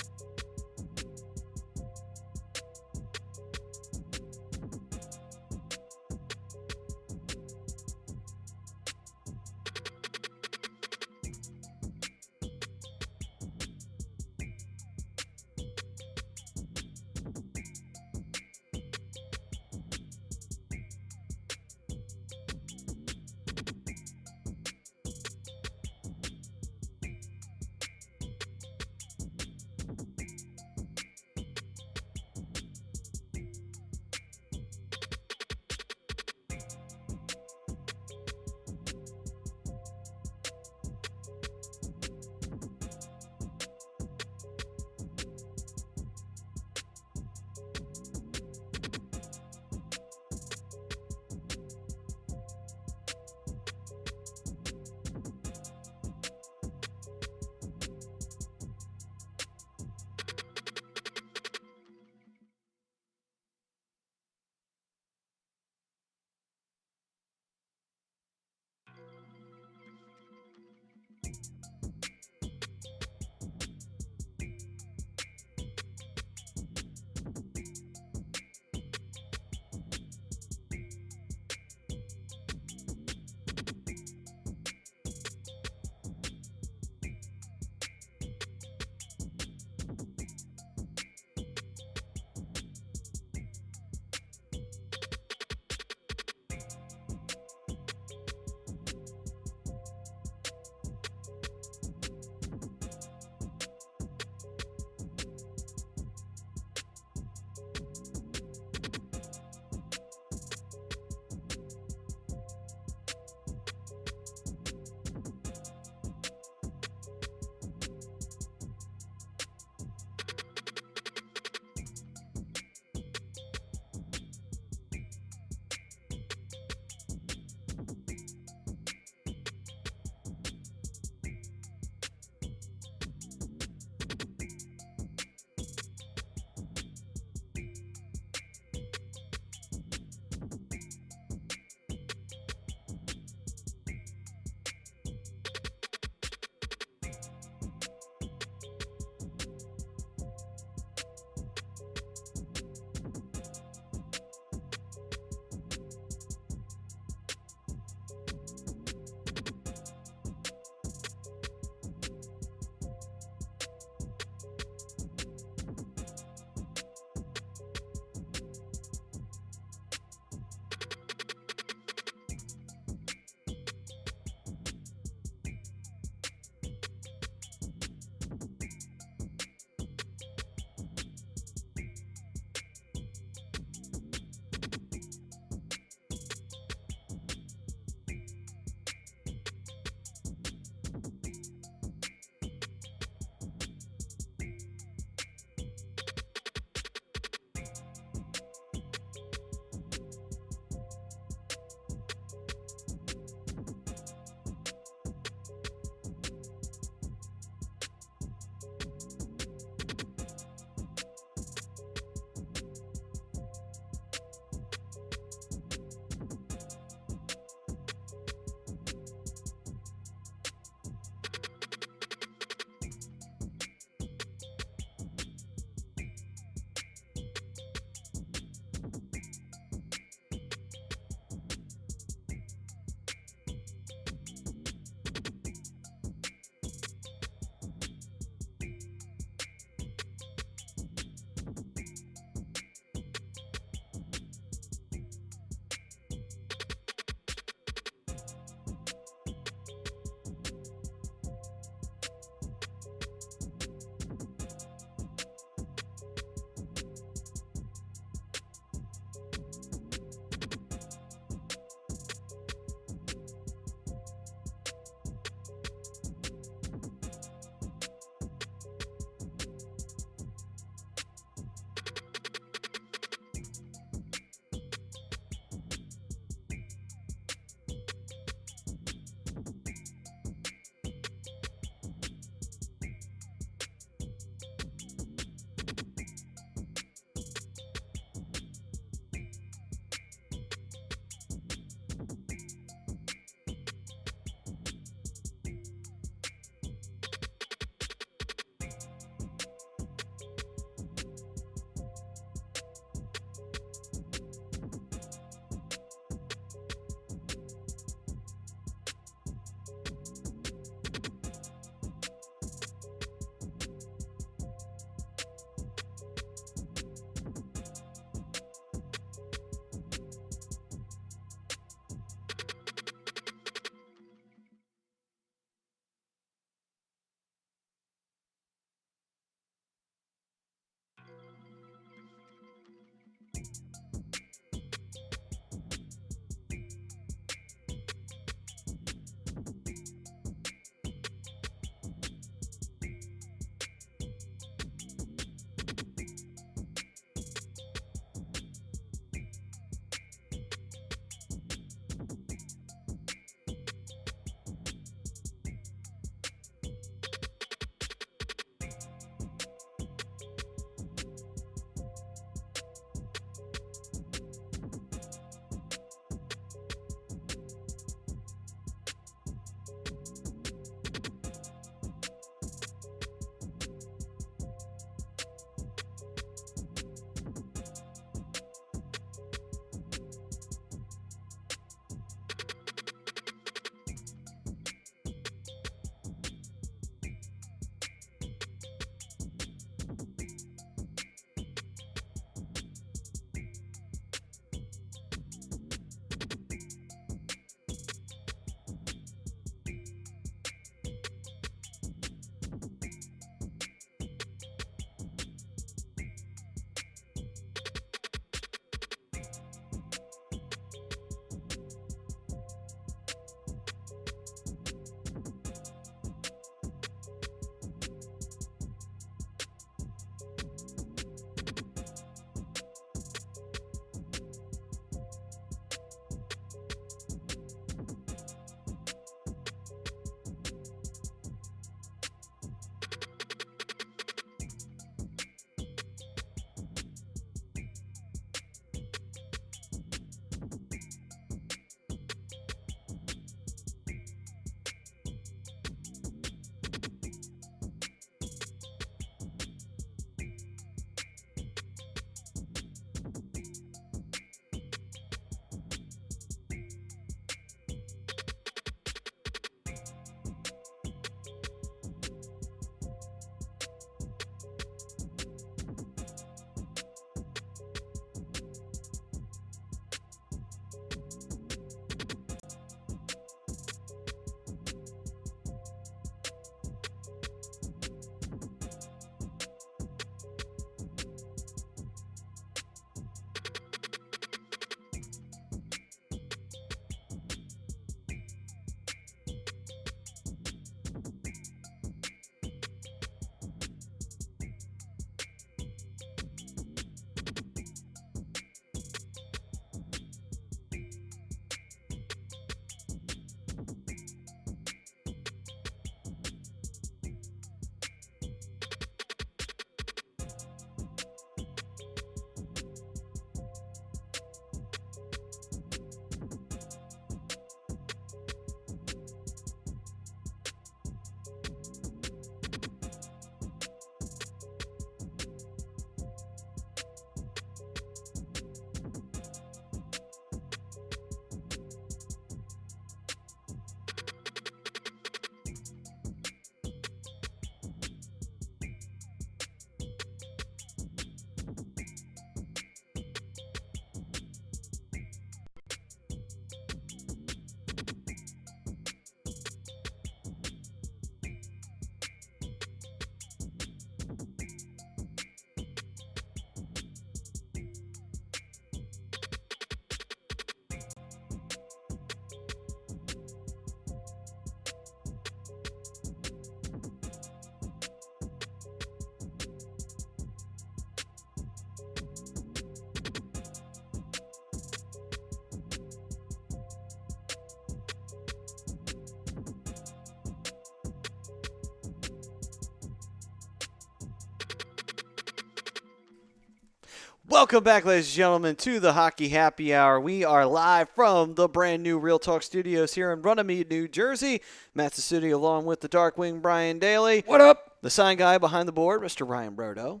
S1: Welcome back, ladies and gentlemen, to the Hockey Happy Hour. We are live from the brand new Real Talk Studios here in Runnymede, New Jersey. Matt City along with the Darkwing Brian Daly.
S3: What up?
S1: The sign guy behind the board, Mr. Ryan Brodo.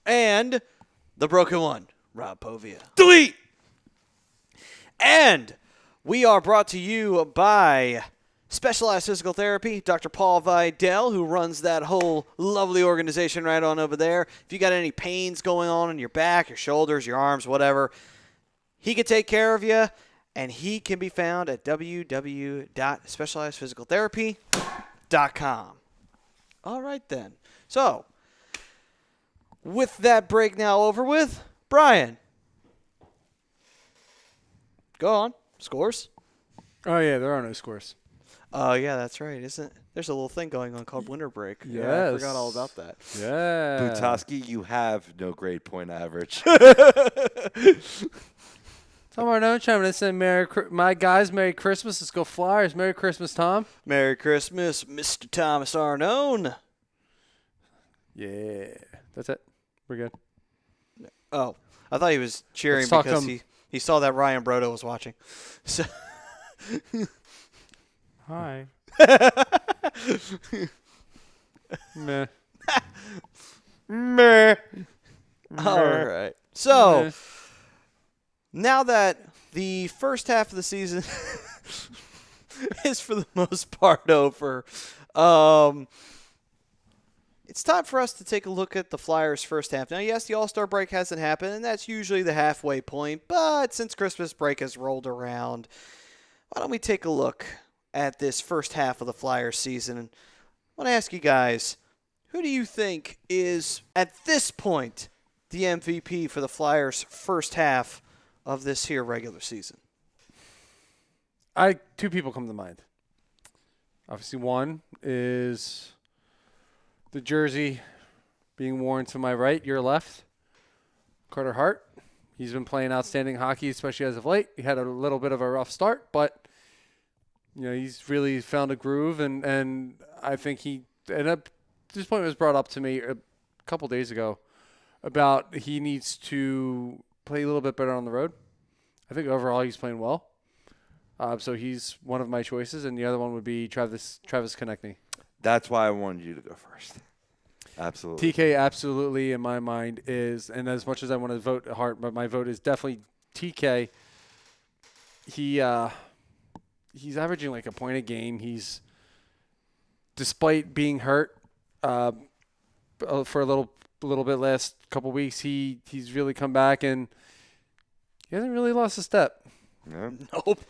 S1: And the broken one, Rob Povia.
S3: Delete.
S1: And we are brought to you by Specialized Physical Therapy, Dr. Paul Vidal, who runs that whole lovely organization right on over there. If you got any pains going on in your back, your shoulders, your arms, whatever, he can take care of you, and he can be found at www.specializedphysicaltherapy.com. All right, then. So, with that break now over with, Brian, go on. Scores?
S2: Oh, yeah, there are no scores.
S1: Oh, yeah, that's right. There's a little thing going on called winter break.
S2: Yes.
S1: Yeah, I forgot all about that.
S2: Yeah.
S3: Butowski, you have no grade point average.
S2: Tomorrow, no, I'm going to say my guys, Merry Christmas. Let's go Flyers. Merry Christmas, Tom.
S1: Merry Christmas, Mr. Thomas Arnone.
S2: Yeah. That's it. We're good.
S1: Oh, I thought he was cheering
S2: Let's talk
S1: because
S2: to him.
S1: he saw that Ryan Brodo was watching. So
S6: Hi.
S2: Meh.
S1: Meh. All right. So,
S2: Meh.
S1: now that the first half of the season is for the most part over, it's time for us to take a look at the Flyers' first half. Now, yes, the All-Star break hasn't happened, and that's usually the halfway point, but since Christmas break has rolled around, why don't we take a look at this first half of the Flyers season? And I want to ask you guys, who do you think is, at this point, the MVP for the Flyers' first half of this here regular season?
S2: Two people come to mind. Obviously, one is the jersey being worn to my right, your left, Carter Hart. He's been playing outstanding hockey, especially as of late. He had a little bit of a rough start, but he's really found a groove, and I think this point was brought up to me a couple days ago about he needs to play a little bit better on the road. I think overall he's playing well. So he's one of my choices, and the other one would be Travis Konechny.
S3: That's why I wanted you to go first. Absolutely.
S2: TK absolutely in my mind is, and as much as I want to vote Hart, but my vote is definitely TK. He's averaging like a point a game. He's, despite being hurt for a little bit last couple weeks, he's really come back and he hasn't really lost a step.
S3: Yeah.
S1: Nope.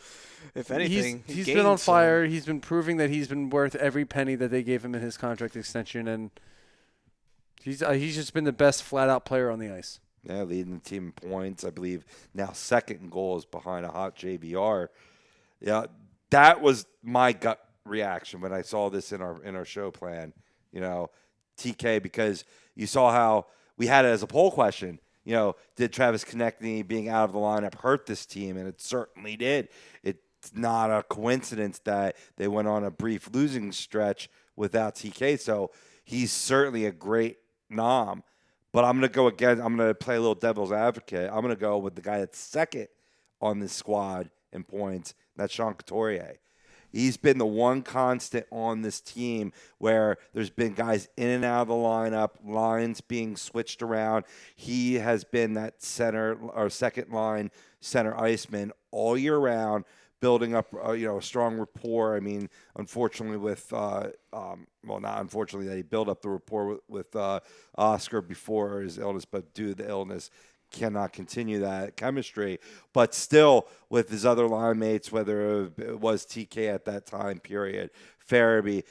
S1: If anything,
S2: he's been on fire. He's been proving that he's been worth every penny that they gave him in his contract extension, and he's just been the best flat-out player on the ice.
S3: Yeah, leading the team in points. I believe now second in goals behind a hot JVR. Yeah, that was my gut reaction when I saw this in our show plan. TK, because you saw how we had it as a poll question. Did Travis Konechny being out of the lineup hurt this team? And it certainly did. It's not a coincidence that they went on a brief losing stretch without TK. So he's certainly a great nom. But I'm going to go again. I'm going to play a little devil's advocate. I'm going to go with the guy that's second on this squad in points. That's Sean Couturier. He's been the one constant on this team where there's been guys in and out of the lineup, lines being switched around. He has been that center or second line center iceman all year round, building up a strong rapport. I mean, unfortunately not unfortunately that he built up the rapport with Oscar before his illness, but due to the illness, cannot continue that chemistry. But still, with his other line mates, whether it was TK at that time period, Farabee,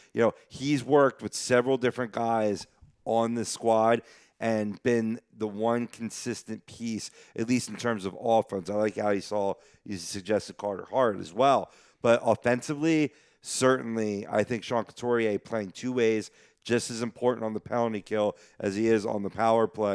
S3: he's worked with several different guys on this squad and been the one consistent piece, at least in terms of offense. I like how you suggested Carter Hart as well. But offensively, certainly, I think Sean Couturier playing two ways, just as important on the penalty kill as he is on the power play.